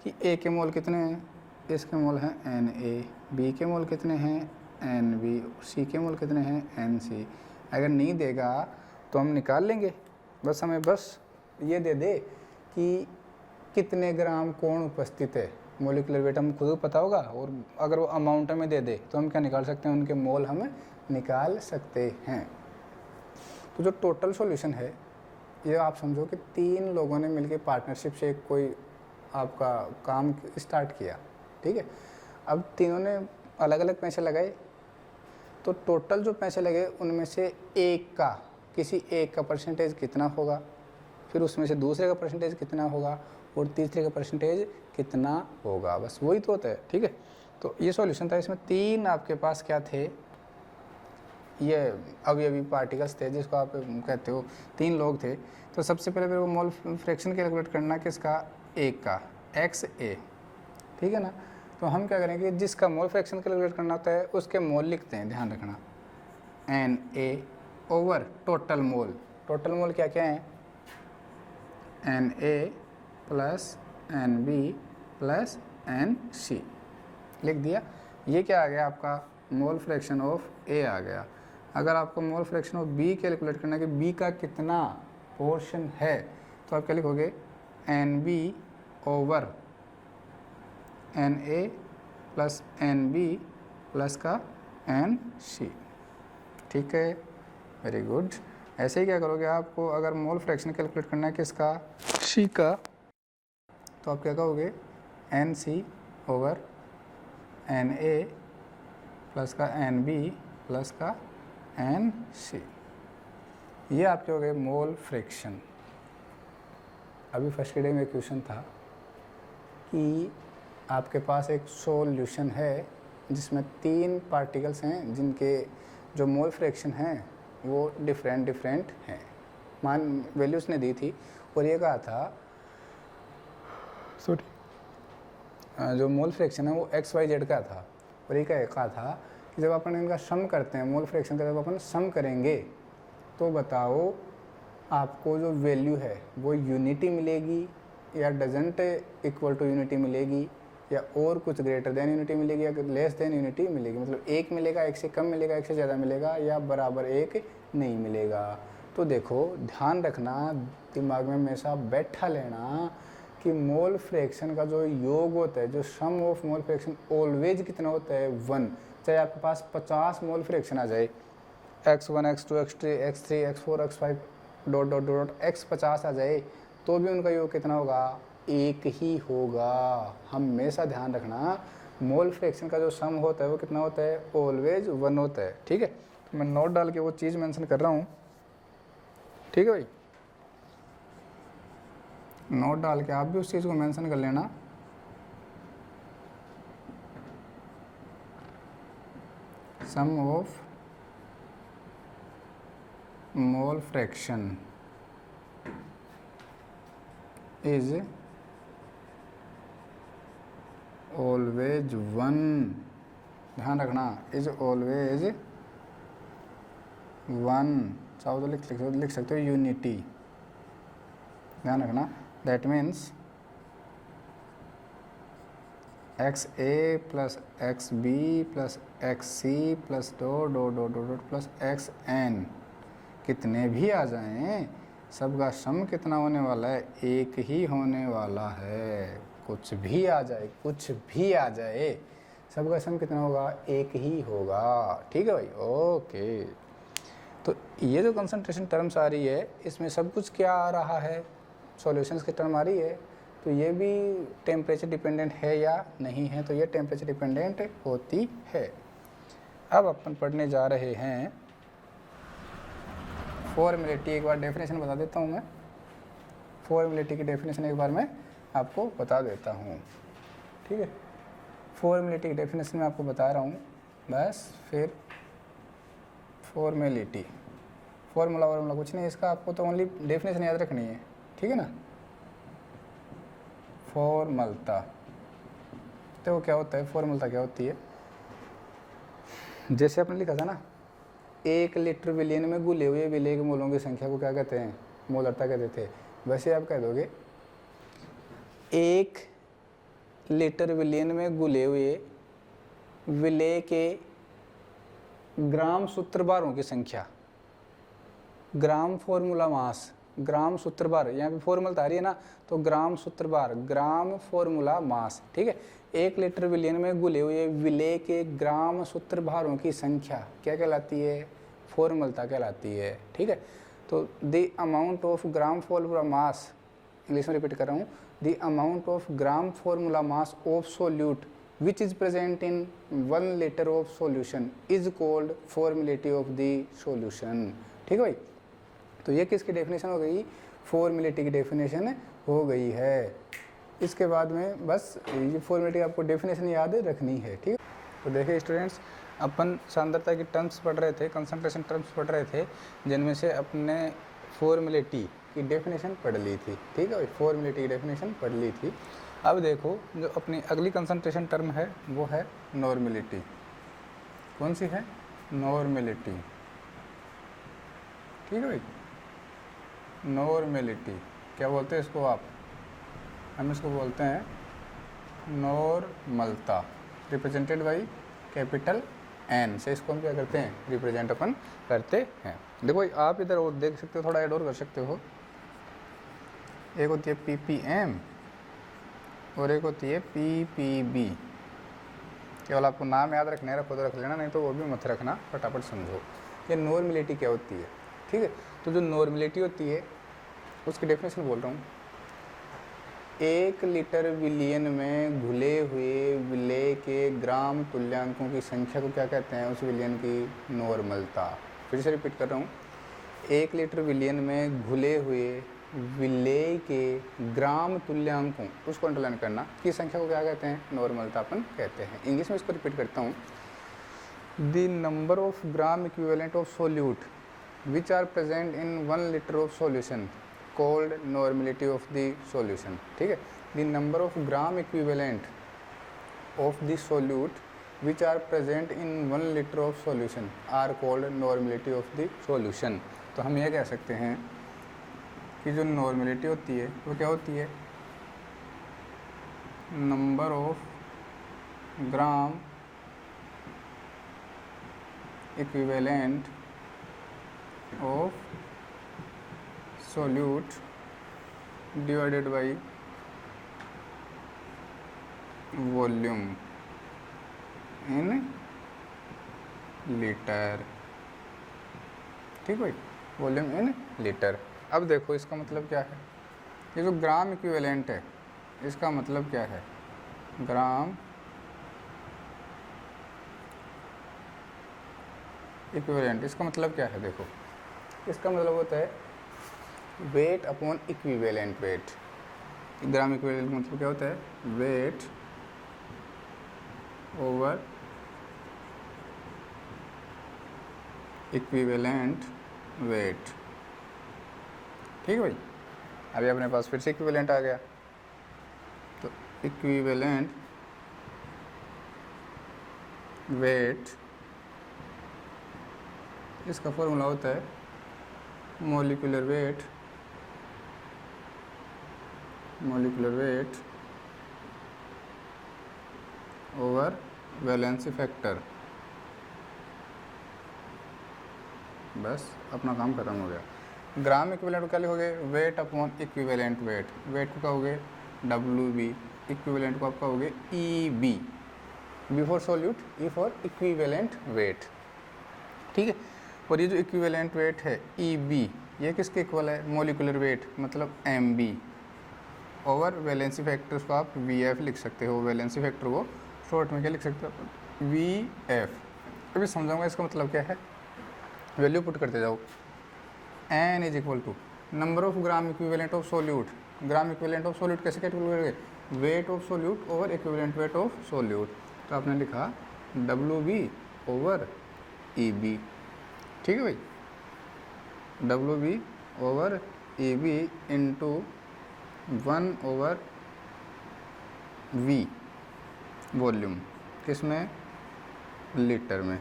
कि ए के मोल कितने हैं? इसके मोल हैं Na, बी के मोल कितने हैं? Nb, सी के मोल कितने हैं? Nc। अगर नहीं देगा तो हम निकाल लेंगे, बस हमें बस ये दे दे कि कितने ग्राम कौन उपस्थित है। मोलिकुलर वेट हम खुद पता होगा, और अगर वो अमाउंट में दे दे तो हम क्या निकाल सकते हैं? उनके मोल हम निकाल सकते हैं। तो जो टोटल सॉल्यूशन है, ये आप समझो कि 3 लोगों ने मिलकर पार्टनरशिप से कोई आपका काम स्टार्ट किया। ठीक है, अब तीनों ने अलग अलग पैसे लगाए, तो टोटल जो पैसे लगे उनमें से किसी एक का परसेंटेज कितना होगा, फिर उसमें से दूसरे का परसेंटेज कितना होगा, और तीसरे का परसेंटेज कितना होगा। बस वही तो होता है। ठीक है, तो ये सॉल्यूशन था। इसमें 3 आपके पास क्या थे? ये अवयवी पार्टिकल्स थे, जिसको आप कहते हो 3 लोग थे। तो सबसे पहले मेरे को मोल फ्रैक्शन कैलकुलेट करना किसका? एक का, XA। ठीक है ना, तो हम क्या करेंगे, जिसका मोल फ्रैक्शन कैलकुलेट करना होता है उसके मोल लिखते हैं, ध्यान रखना। Na over total mole. Total mole क्या क्या है? Na plus Nb plus Nc। लिख दिया। ये क्या आ गया आपका? मोल फ्रैक्शन ऑफ A आ गया। अगर आपको mole fraction of B calculate करना है कि B का कितना पोर्शन है, तो आप क्या लिखोगे? Nb over Na plus Nb plus का Nc। ठीक है, वेरी गुड। ऐसे ही क्या करोगे, आपको अगर मोल फ्रैक्शन कैलकुलेट करना है किसका? C का, तो आप क्या कहोगे? Nc ओवर Na प्लस का Nb प्लस का Nc। ये आपके हो गए मोल फ्रैक्शन। अभी फर्स्ट डे में क्वेश्चन था कि आपके पास एक सॉल्यूशन है जिसमें 3 पार्टिकल्स हैं, जिनके जो मोल फ्रैक्शन हैं वो डिफरेंट हैं। मान वैल्यूज़ ने दी थी, और ये कहा था जो मोल फ्रैक्शन है वो XYZ का था, और ये क्या कहा था कि जब अपन इनका सम करते हैं, मोल फ्रैक्शन का जब अपन सम करेंगे तो बताओ आपको जो वैल्यू है वो यूनिटी मिलेगी या डजेंट इक्वल टू यूनिटी मिलेगी, या और कुछ ग्रेटर देन यूनिटी मिलेगी या लेस देन यूनिटी मिलेगी। मतलब एक मिलेगा, एक से कम मिलेगा, एक से ज़्यादा मिलेगा, या बराबर एक नहीं मिलेगा। तो देखो ध्यान रखना, दिमाग में हमेशा बैठा लेना कि मोल फ्रैक्शन का जो योग होता है, जो सम ऑफ मोल फ्रैक्शन ऑलवेज कितना होता है 1। चाहे आपके पास 50 मोल फ्रैक्शन आ जाए, x1 x2 x3 x3 x4 x5 dot dot dot x 50 आ जाए, तो भी उनका योग कितना होगा, एक ही होगा। हमेशा ध्यान रखना मोल फ्रैक्शन का जो सम होता है वो कितना होता है, ऑलवेज 1 होता है। ठीक है, तो मैं नोट डाल के वो चीज़ मेंशन कर रहा हूँ। ठीक है भाई, नोट डाल के आप भी उस चीज़ को मेंशन कर लेना। Sum of mole fraction is always 1, ध्यान रखना, इज ऑलवेज 1। चाहो तो लिख सकते हो यूनिटी, ध्यान रखना। That means XA plus XB plus XC plus dot dot dot dot plus XN कितने भी आ जाएं, सबका सम कितना होने वाला है, एक ही होने वाला है। कुछ भी आ जाए, कुछ भी आ जाए, सबका सम कितना होगा, एक ही होगा। ठीक है भाई, ओके। तो ये जो कंसंट्रेशन टर्म्स आ रही है, इसमें सब कुछ क्या आ रहा है, सॉल्यूशंस की टर्म आ रही है। तो ये भी टेम्परेचर डिपेंडेंट है या नहीं है, तो ये टेम्परेचर डिपेंडेंट होती है। अब अपन पढ़ने जा रहे हैं फॉर्मेलिटी। एक बार डेफिनेशन बता देता हूँ मैं, फॉर्मेलिटी की डेफिनेशन एक बार मैं आपको बता देता हूँ। ठीक है, फॉर्मेलिटी की डेफिनेशन मैं आपको बता रहा हूँ बस। फिर फॉर्मेलिटी, फॉर्मूला वार्मूला कुछ नहीं इसका, आपको तो ओनली डेफिनेशन याद रखनी है। ठीक है ना। फॉर्मलता, तो क्या होता है, फॉर्मलता क्या होती है, जैसे आपने लिखा था ना, 1 लीटर विलियन में घुले हुए विलेय के मोलों की संख्या को क्या कहते हैं, मोलरता कहते थे। वैसे आप कह दोगे 1 लीटर विलियन में घुले हुए विलेय के ग्राम सूत्रभारों की संख्या, ग्राम फॉर्मूला मास, ग्राम सूत्रभार, यहाँ पे फॉर्मूला आ रही है ना, तो ग्राम सूत्रभार, ग्राम फॉर्मूला मास। ठीक है, 1 लीटर विलियन में घुले हुए विलेय के ग्राम सूत्रभारों की संख्या क्या कहलाती है, फॉर्मूलता कहलाती है। ठीक है, तो the amount of gram formula mass, English में रिपीट कर रहा हूँ, the amount of gram formula mass of solute which is present in 1 liter of solution is called formality of the solution। ठीक है भाई, तो ये किसकी डेफिनेशन हो गई, फॉर्मेलिटी की डेफिनेशन हो गई है। इसके बाद में बस ये फॉर्मेलिटी आपको डेफिनेशन याद रखनी है। ठीक है, तो देखिए स्टूडेंट्स, अपन सांद्रता की टर्म्स पढ़ रहे थे, कंसंट्रेशन टर्म्स पढ़ रहे थे, जिनमें से अपने फॉर्मेलिटी की डेफिनेशन पढ़ ली थी। ठीक है, फॉर्मेलिटी की डेफिनेशन पढ़ ली थी। अब देखो जो अपनी अगली कंसंट्रेशन टर्म है वो है नॉर्मेलिटी। कौन सी है, नॉर्मेलिटी। ठीक है भाई, नॉर्मेलिटी क्या बोलते हैं इसको आप, हम इसको बोलते हैं नॉर्मलता, रिप्रेजेंटेड बाई कैपिटल N से इसको हम क्या करते हैं, रिप्रेजेंट अपन करते हैं। देखो भाई, आप इधर और देख सकते हो, थोड़ा ऐड और कर सकते हो। एक होती है ppm और एक होती है ppb। केवल आपको नाम याद रखना है, रखो तो रख लेना, नहीं तो वो भी मत रखना, फटाफट समझो ये नॉर्मेलिटी क्या होती है। ठीक है, तो जो नॉर्मेलिटी होती है उसकी डेफिनेशन बोल रहा हूँ, 1 लीटर विलियन में घुले हुए विलेय के ग्राम तुल्यांकों की संख्या को क्या कहते हैं, उस विलियन की नॉर्मलता। फिर से रिपीट कर रहा हूँ, 1 लीटर विलियन में घुले हुए विलेय के ग्राम तुल्यांकों, उसको अंडरलाइन करना, की संख्या को क्या कहते हैं, नॉर्मलता अपन कहते हैं। इंग्लिश में इसको रिपीट करता हूँ, the number of gram equivalent of solute which are present in 1 litre of solution called normality of the solution. ठीक है, the number of gram equivalent of the solute which are present in 1 litre of solution are called normality of the solution. तो हम ये कह सकते हैं कि जो नॉर्मेलिटी होती है वो क्या होती है, number of gram equivalent of solute divided by volume in litre. ठीक भाई, वॉल्यूम इन लीटर। अब देखो इसका मतलब क्या है, ये जो ग्राम इक्विवेलेंट है इसका मतलब क्या है, ग्राम इक्विवेलेंट इसका मतलब क्या है, देखो इसका मतलब होता है wait upon equivalent wait. Gram equivalent मतलब क्या होता है, वेट ओवर इक्विवेलेंट वेट। ठीक है भाई, अभी अपने पास फिर से इक्विवेलेंट आ गया, तो इक्विवेलेंट वेट इसका फॉर्मूला होता है molecular weight over valency factor. बस अपना काम खत्म हो गया। ग्राम इक्विवेलेंट को क्या लिखोगे, weight upon equivalent weight. Weight को कहोगे WB, इक्विवेलेंट को आप कहोगे EB, B for solute, E for equivalent weight. ठीक है, और ये जो इक्विवेलेंट वेट है EB ये किसके इक्वल है, मोलिकुलर वेट मतलब MB ओवर वैलेंसी फैक्टर को आप VF लिख सकते हो। वैलेंसी फैक्टर को शॉर्ट में क्या लिख सकते हो, VF। अभी समझाऊंगा इसका मतलब क्या है, वैल्यू पुट करते जाओ। N is equal to number of gram equivalent of solute. Gram equivalent of solute कैसे कैलकुलेट करोगे, weight of solute over equivalent weight of solute. तो आपने लिखा WB ओवर EB। ठीक है भाई, WB over EB into 1 over V volume, किस में, लीटर में।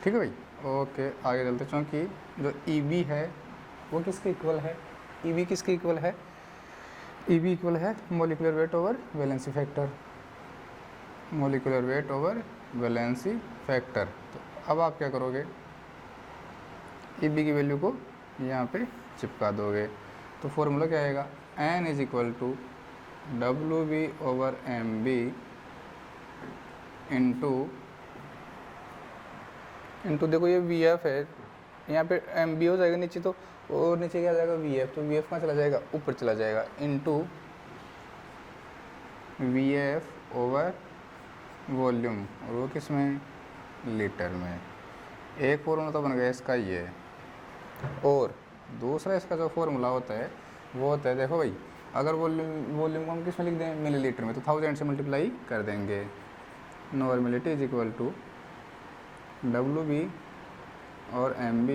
ठीक है भाई, ओके आगे चलते। क्योंकि जो EB है वो किसके इक्वल है, EB किसके इक्वल है, EB इक्वल है molecular weight over valency factor, molecular weight over valency factor. तो अब आप क्या करोगे, EB की वैल्यू को यहाँ पे चिपका दोगे। तो फॉर्मूला क्या आएगा, N is equal to WB over MB into देखो ये VF है, यहाँ पे MB हो जाएगा नीचे, तो और नीचे क्या आ जाएगा VF, तो VF कहाँ चला जाएगा, ऊपर चला जाएगा, इंटू VF ओवर वॉल्यूम, और वो किस में, लीटर में। एक फॉर्मूला तो बन गया इसका ये, और दूसरा इसका जो फॉर्मूला होता है वो होता है, देखो भाई अगर वॉल्यूम को हम किस में लिख दें, मिलीलीटर में, तो 1000 से मल्टीप्लाई कर देंगे। Normality is equal to WB और MB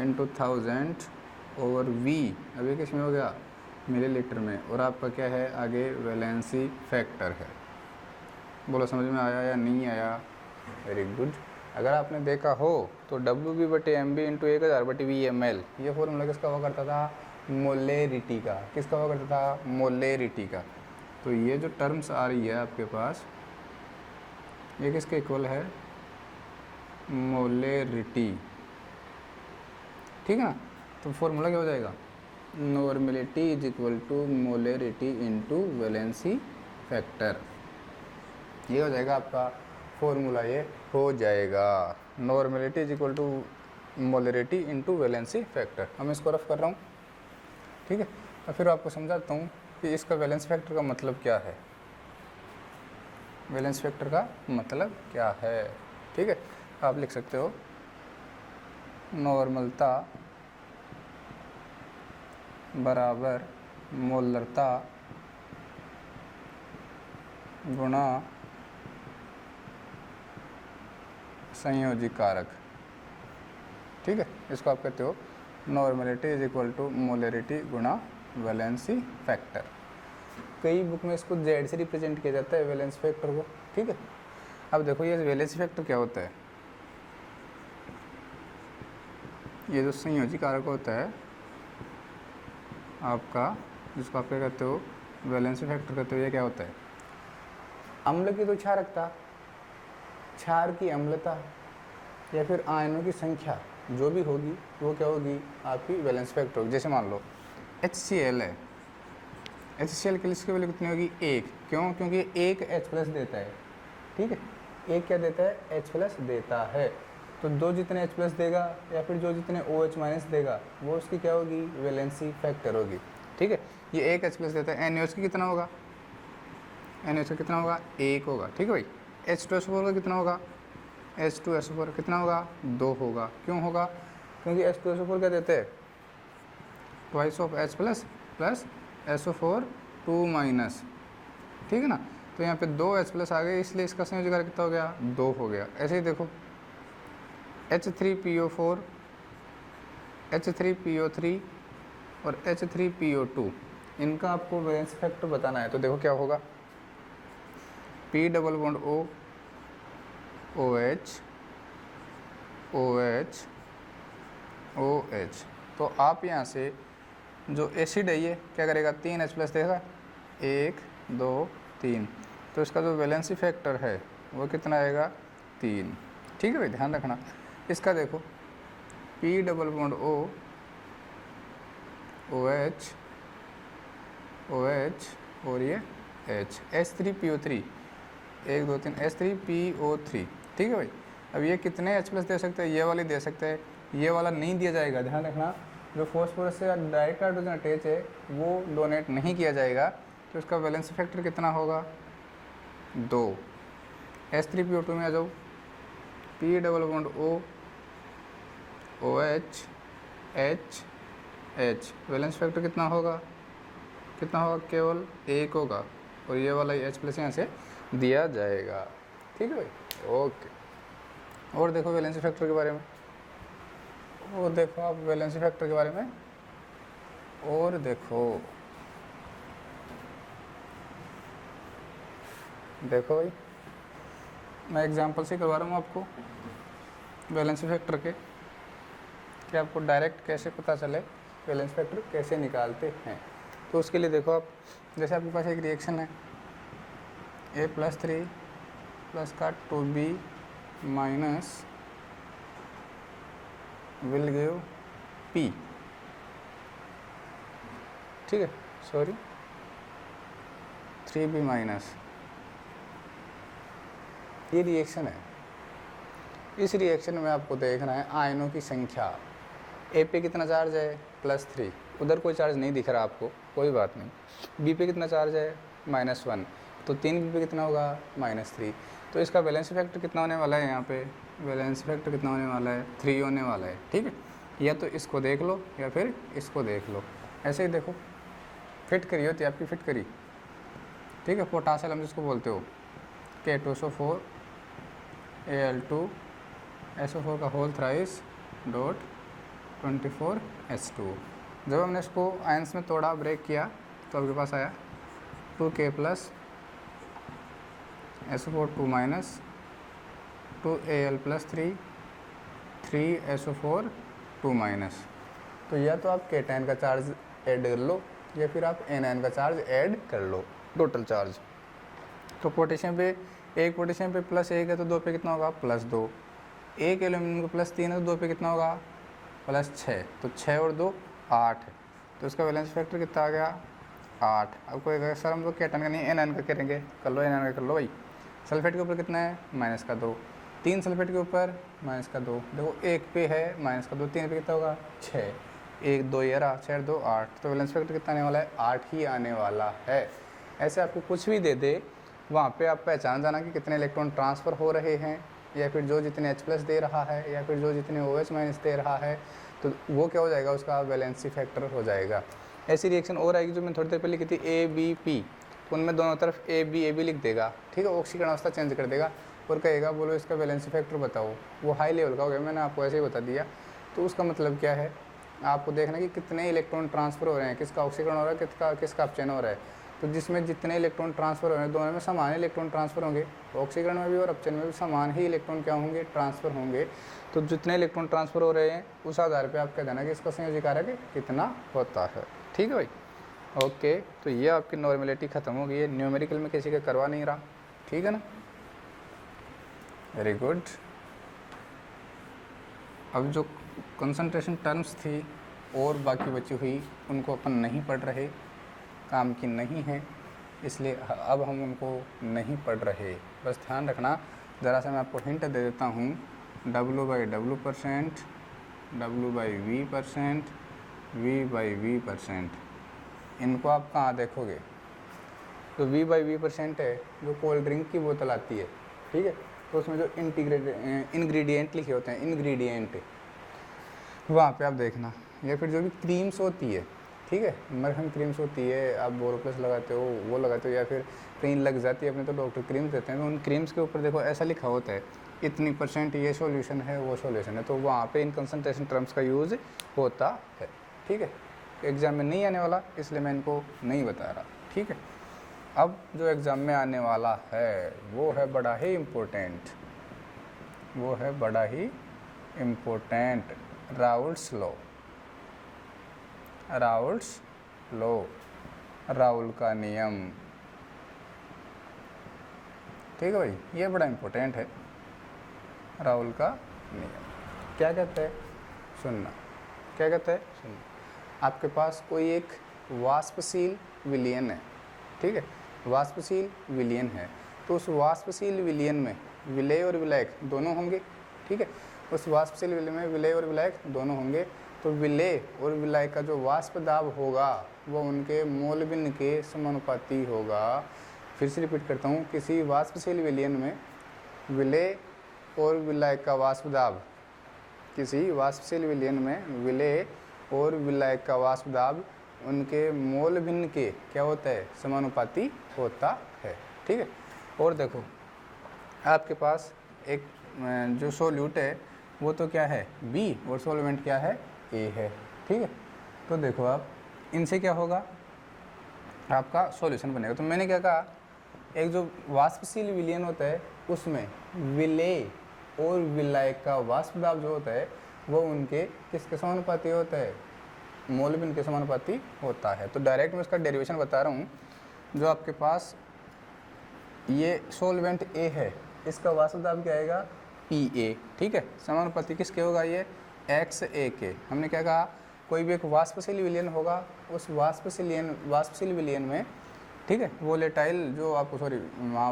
इंटू 1000 ओवर V, अभी किस में हो गया, मिलीलीटर में, और आपका क्या है आगे, वैलेंसी फैक्टर है। बोलो समझ में आया या नहीं आया, वेरी गुड। अगर आपने देखा हो तो WB बटे MB इंटू 1000 बटे VML, ये फॉर्मूला किसका हुआ करता था, मोलेरिटी का। किसका हुआ करता था, मोलेरिटी का। तो ये जो टर्म्स आ रही है आपके पास, ये किसके इक्वल है, मोलेरिटी। ठीक है ना, तो फॉर्मूला क्या हो जाएगा, normality is equal to molarity into valency factor. ये हो जाएगा आपका फॉर्मूला, ये हो जाएगा normality is equal to molarity into valency factor. मैं इसको रफ कर रहा हूँ, ठीक है। और फिर आपको समझाता हूँ कि इसका वैलेंसी फैक्टर का मतलब क्या है, वैलेंस फैक्टर का मतलब क्या है। ठीक है, आप लिख सकते हो नॉर्मलता बराबर मोलरता गुणा संयोजी कारक। ठीक है, इसको आप कहते हो normality is equal to molarity गुणा वैलेंसी फैक्टर। कई बुक में इसको जेड से रिप्रेजेंट किया जाता है वैलेंस फैक्टर को, ठीक है। अब देखो ये वैलेंस फैक्टर क्या होता है, ये जो संयोजी कारक होता है आपका, जिसको आप क्या कहते हो वैलेंस फैक्टर कहते हो, ये क्या होता है, अम्ल की तो क्षारकता, क्षार की अम्लता या फिर आयनों की संख्या जो भी होगी वो क्या होगी आपकी वैलेंस फैक्टर होगी। जैसे मान लो HCl है, HCl के लिए इसकी वैल्यू कितनी होगी 1, क्यों, क्योंकि एक H+ देता है, ठीक है, एक क्या देता है H+ देता है, तो दो जितने H+ देगा या फिर जो जितने OH- देगा वो उसकी क्या होगी वैलेंसी फैक्टर होगी, ठीक है। ये एक H+ देता है, NaOH की कितना होगा, NaOH का कितना होगा 1 होगा, ठीक है भाई। H2SO4 का कितना होगा, H2SO4 कितना होगा 2 होगा, क्यों होगा, क्योंकि H2SO4 क्या देते हैं twice of H+ plus SO4 2-, ठीक है ना। तो यहाँ पे 2 H+ आ गए, इसलिए इसका संयोजक कारक कितना हो गया 2 हो गया। ऐसे ही देखो H3PO4, H3PO3 और H3PO2, इनका आपको वैलेंस फैक्टर बताना है। तो देखो क्या होगा, P double bond O OH OH OH, तो आप यहाँ से जो एसिड है ये क्या करेगा 3 H+ देगा, 1 2 3, तो इसका जो वैलेंसी फैक्टर है वो कितना आएगा 3, ठीक है भाई, ध्यान रखना। इसका देखो P double bond O OH OH और ये H, H3PO3 1 2 3 H3PO3, ठीक है भाई। अब ये कितने H+ दे सकते हैं, ये वाले दे सकते हैं, ये वाला नहीं दिया जाएगा, ध्यान रखना। जो फॉस्फोरस से डायरेक्ट हाइड्रोजन अटैच है वो डोनेट नहीं किया जाएगा, तो इसका वैलेंस फैक्टर कितना होगा 2। H3PO2 में आ जाओ, P double bond O OH H H, valence factor कितना होगा केवल 1 होगा, और ये वाला H+ यहाँ से दिया जाएगा, ठीक है भाई, ओके। और देखो वैलेंसी फैक्टर के बारे में, और देखो आप वैलेंसी फैक्टर के बारे में, और देखो भाई मैं एग्जांपल से करवा रहा हूँ आपको वैलेंसी फैक्टर के, कि आपको डायरेक्ट कैसे पता चले वैलेंसी फैक्टर कैसे निकालते हैं। तो उसके लिए देखो आप, जैसे आपके पास एक रिएक्शन है A+3 प्लस का 2B minus will give P, ठीक है, सॉरी 3B माइनस, ये रिएक्शन है। इस रिएक्शन में आपको देखना है आयनों की संख्या, A पे कितना चार्ज है +3, उधर कोई चार्ज नहीं दिख रहा आपको, कोई बात नहीं। B पे कितना चार्ज है -1, तो 3B पे कितना होगा -3, तो इसका वैलेंसी फैक्टर कितना होने वाला है, यहाँ पे वैलेंसी फैक्टर कितना होने वाला है 3 होने वाला है, ठीक है। या तो इसको देख लो या फिर इसको देख लो, ऐसे ही देखो फिट करी होती है आपकी, फिट करी, ठीक है। पोटासियम हम जिसको बोलते हो K2SO4 Al2 SO4 का होल थ्राइस डॉट 24H2। जब हमने इसको आयंस में तोड़ा, ब्रेक किया, तो आपके पास आया 2K plus SO4 2- 2Al plus 3 SO4 2-। तो या तो आप केटायन का चार्ज ऐड कर लो या फिर आप एनायन का चार्ज ऐड कर लो, टोटल चार्ज। तो पोटेशियम पे, एक पोटेशियम पे +1 है तो 2 पे कितना होगा +2, एक एल्यूमिनियम का +3 है तो 2 पे कितना होगा +6, तो 6 और 2 8 है, तो इसका वैलेंस फैक्टर कितना आ गया 8। अब कोई कहेगा सर हम तो केटायन का नहीं एनायन का करेंगे, कर लो एनायन का कर लो भाई। सल्फेट के ऊपर कितना है -2, 3 सल्फेट के ऊपर -2, देखो 1 पे है -2, 3 पे कितना होगा 6, 1 2 11 6 2 8, तो वैलेंस फैक्टर कितना आने वाला है 8 ही आने वाला है। ऐसे आपको कुछ भी दे दे, वहाँ पे आप पहचान जाना कि कितने इलेक्ट्रॉन ट्रांसफ़र हो रहे हैं, या फिर जो जितने H+ दे रहा है या फिर जो जितने OH- दे रहा है, तो वो क्या हो जाएगा उसका वैलेंसी फैक्टर हो जाएगा। ऐसी रिएक्शन और आएगी जो मैंने थोड़ी देर पहले लिखी थी ABP, तो उनमें दोनों तरफ AB लिख देगा, ठीक है, ऑक्सीकरण अवस्था चेंज कर देगा और कहेगा बोलो इसका वैलेंसी फैक्टर बताओ, वो हाई लेवल का हो गया, मैंने आपको ऐसे ही बता दिया। तो उसका मतलब क्या है, आपको देखना कि कितने इलेक्ट्रॉन ट्रांसफ़र हो रहे हैं, किसका ऑक्सीकरण हो रहा है, किसका अपचयन हो रहा है। तो जिसमें जितने इलेक्ट्रॉन ट्रांसफ़र होंगे दोनों में समान इलेक्ट्रॉन ट्रांसफ़र होंगे, ऑक्सीकरण में भी और अपचन में भी समान ही इलेक्ट्रॉन क्या होंगे, ट्रांसफ़र होंगे। तो जितने इलेक्ट्रॉन ट्रांसफ़र हो रहे हैं उस आधार पे आप कह देना कि इसका संयोजी कारक कितना होता है। ठीक है भाई, ओके। तो ये आपकी नॉर्मेलिटी ख़त्म हो गई है, न्यूमेरिकल में किसी का करवा नहीं रहा, ठीक है ना, वेरी गुड। अब जो कंसंट्रेशन टर्म्स थी और बाकी बची हुई उनको अपन नहीं पढ़ रहे, काम की नहीं है, इसलिए अब हम उनको नहीं पढ़ रहे। बस ध्यान रखना, ज़रा सा मैं आपको हिंट दे देता हूँ, W/W%, W/V%, V/V%, इनको आप कहाँ देखोगे? तो V/V% है जो कोल्ड ड्रिंक की बोतल आती है, ठीक है, तो उसमें जो इंग्रेडिएंट लिखे होते हैं, इंग्रेडिएंट, वहाँ पे आप देखना। या फिर जो भी क्रीम्स होती है, ठीक है, मरहम क्रीम्स होती है, आप बोरोप्लस लगाते हो, वो लगाते हो, या फिर कहीं लग जाती है अपने तो डॉक्टर क्रीम्स देते हैं, तो उन क्रीम्स के ऊपर देखो ऐसा लिखा होता है इतनी % ये सॉल्यूशन है, वो सॉल्यूशन है, तो वहाँ पे इन कंसंट्रेशन टर्म्स का यूज़ होता है। ठीक है, एग्ज़ाम में नहीं आने वाला इसलिए मैं इनको नहीं बता रहा। ठीक है, अब जो एग्ज़ाम में आने वाला है वो है बड़ा ही इम्पोर्टेंट, वो है बड़ा ही important, Raoult's law. Raoult's law, Raoult का नियम। ठीक है भाई, ये बड़ा इम्पोर्टेंट है, राउल का नियम। क्या कहते हैं? सुनना, क्या कहते हैं? सुनना। आपके पास कोई एक वाष्पशील विलयन है, ठीक है, वाष्पशील विलयन है, तो उस वाष्पशील विलयन में विलेय और विलायक दोनों होंगे। ठीक है, उस वाष्पशील विलयन में विलेय और विलायक दोनों होंगे, तो विलेय और विलायक का जो वाष्प दाब होगा वो उनके मोल भिन्न के समानुपाती होगा। फिर से रिपीट करता हूँ, किसी वाष्पशील विलयन में विलेय और विलायक का वाष्प दाब, किसी वाष्पशील विलयन में विलेय और विलायक का वाष्प दाब उनके मोल भिन्न के क्या होता है? समानुपाती होता है। ठीक है, और देखो आपके पास एक जो सोल्यूट है वो तो क्या है? B, और सॉल्वेंट क्या है? A है। ठीक है, तो देखो आप इनसे क्या होगा? आपका सॉल्यूशन बनेगा। तो मैंने क्या कहा, एक जो वाष्पशील विलयन होता है उसमें विलेय और विलायक का वाष्प दाब जो होता है वो उनके किसके समानुपाती होता है? मोल भिन्न के समानुपाती होता है। तो डायरेक्ट मैं इसका डेरिवेशन बता रहा हूँ। जो आपके पास ये सॉल्वेंट A है, इसका वाष्प दाब क्या आएगा? PA। ठीक है, समानुपाती किसके होगा? ये XA के। हमने क्या कहा, कोई भी एक वाष्पशील विलयन होगा, उस वाष्पशील विलयन में, ठीक है, वोलेटाइल जो आपको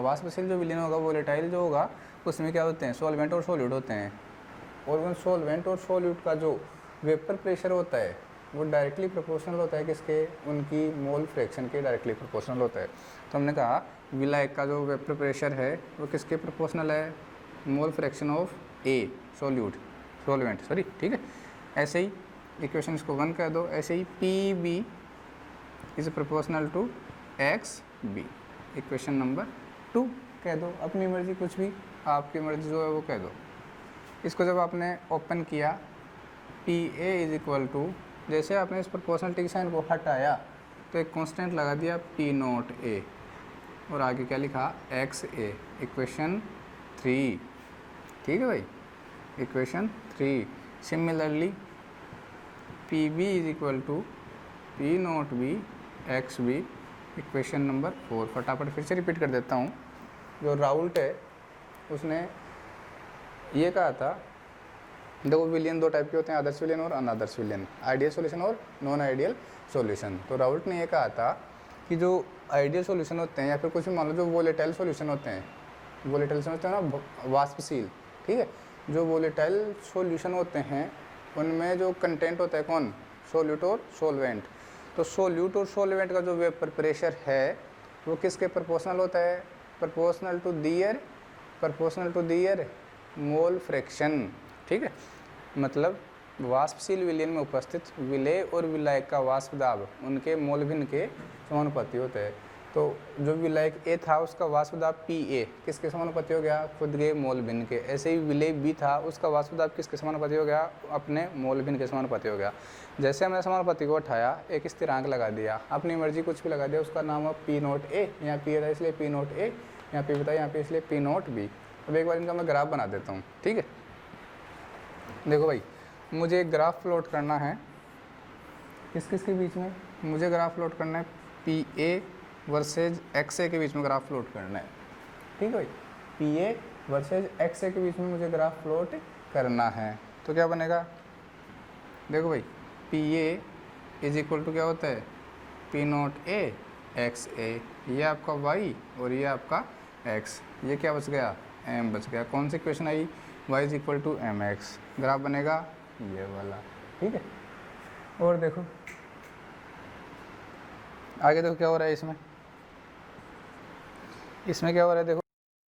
वाष्पशील जो विलयन होगा, वोलेटाइल जो होगा, उसमें क्या होते हैं? सॉल्वेंट और सोल्यूट होते हैं, और उन सॉल्वेंट और सोल्यूट का जो वेपर प्रेशर होता है वो डायरेक्टली प्रोपोर्शनल होता है किसके? उनकी मोल फ्रैक्शन के डायरेक्टली प्रोपोर्शनल होता है। तो हमने कहा विलायक का जो वेपर प्रेशर है वो किसके प्रोपोर्शनल है? Mole fraction of A, solvent, sorry. ठीक है, ऐसे ही इक्वेशन इसको 1 कह दो, ऐसे ही PB is proportional to XB, equation number 2 कह दो। अपनी मर्जी, कुछ भी आपकी मर्जी जो है वो कह दो। इसको जब आपने ओपन किया, PA इज इक्वल टू, जैसे आपने इस प्रोपोर्शनलिटी साइन को हटाया तो एक कांस्टेंट लगा दिया P0A, और आगे क्या लिखा? XA, equation 3। ठीक है भाई, equation 3। Similarly PB is equal to P0B XB, equation number 4। फटाफट फिर से रिपीट कर देता हूँ। जो राउल्ट है उसने ये कहा था, देखो विलयन 2 टाइप के होते हैं, आदर्श विलयन और अनादर्श विलयन, आइडियल सॉल्यूशन और नॉन आइडियल सॉल्यूशन। तो राउल्ट ने ये कहा था कि जो आइडियल सॉल्यूशन होते हैं, या फिर कुछ भी मान लो जो वोलेटाइल सॉल्यूशन होते हैं, वोलेटाइल होते हैं ना, वाष्पशील, ठीक है, जो वोलेटाइल सॉल्यूशन होते हैं उनमें जो कंटेंट होता है कौन? सोल्यूट और सोलवेंट। तो सोल्यूट और सोलवेंट का जो वेपर प्रेशर है वो किसके प्रोपोर्शनल होता है? Proportional to their mole fraction. ठीक है, मतलब वाष्पशील विलयन में उपस्थित विलेय और विलायक का वाष्प दाब उनके मोल भिन्न के समानुपाती होते हैं। तो जो विलय ए था उसका वाष्प दाब पी ए किसके समानुपाती हो गया, खुद के मोल भिन्न के। ऐसे ही विलय बी था, उसका वाष्प दाब किसके समानुपाती हो गया, अपने मोल भिन्न के समानुपाती हो गया। जैसे हमने समानुपाती को उठाया, एक स्थिरांक लगा दिया, अपनी मर्जी कुछ भी लगा दिया, उसका नाम है पी नोट ए, यहाँ पी था इसलिए पी नोट ए, यहाँ पी बताया यहाँ पे इसलिए पी नोट बी। अब एक बार इनका मैं ग्राफ बना देता हूँ, ठीक है। देखो भाई, मुझे एक ग्राफ प्लॉट करना है किस किस के बीच में, मुझे ग्राफ प्लॉट करना है पी ए वर्सेज एक्स ए के बीच में ग्राफ प्लॉट करना है, ठीक है भाई। पी ए वर्सेज एक्स ए के बीच में मुझे ग्राफ प्लॉट करना है, तो क्या बनेगा, देखो भाई, P A is equal to क्या होता है, P nought A X A, ये आपका वाई और ये आपका एक्स, ये क्या बच गया, एम बच गया। कौन सी इक्वेशन आई, Y is equal to M X, graph बनेगा ये वाला, ठीक है। और देखो आगे देखो क्या हो रहा है, इसमें क्या हो रहा है, देखो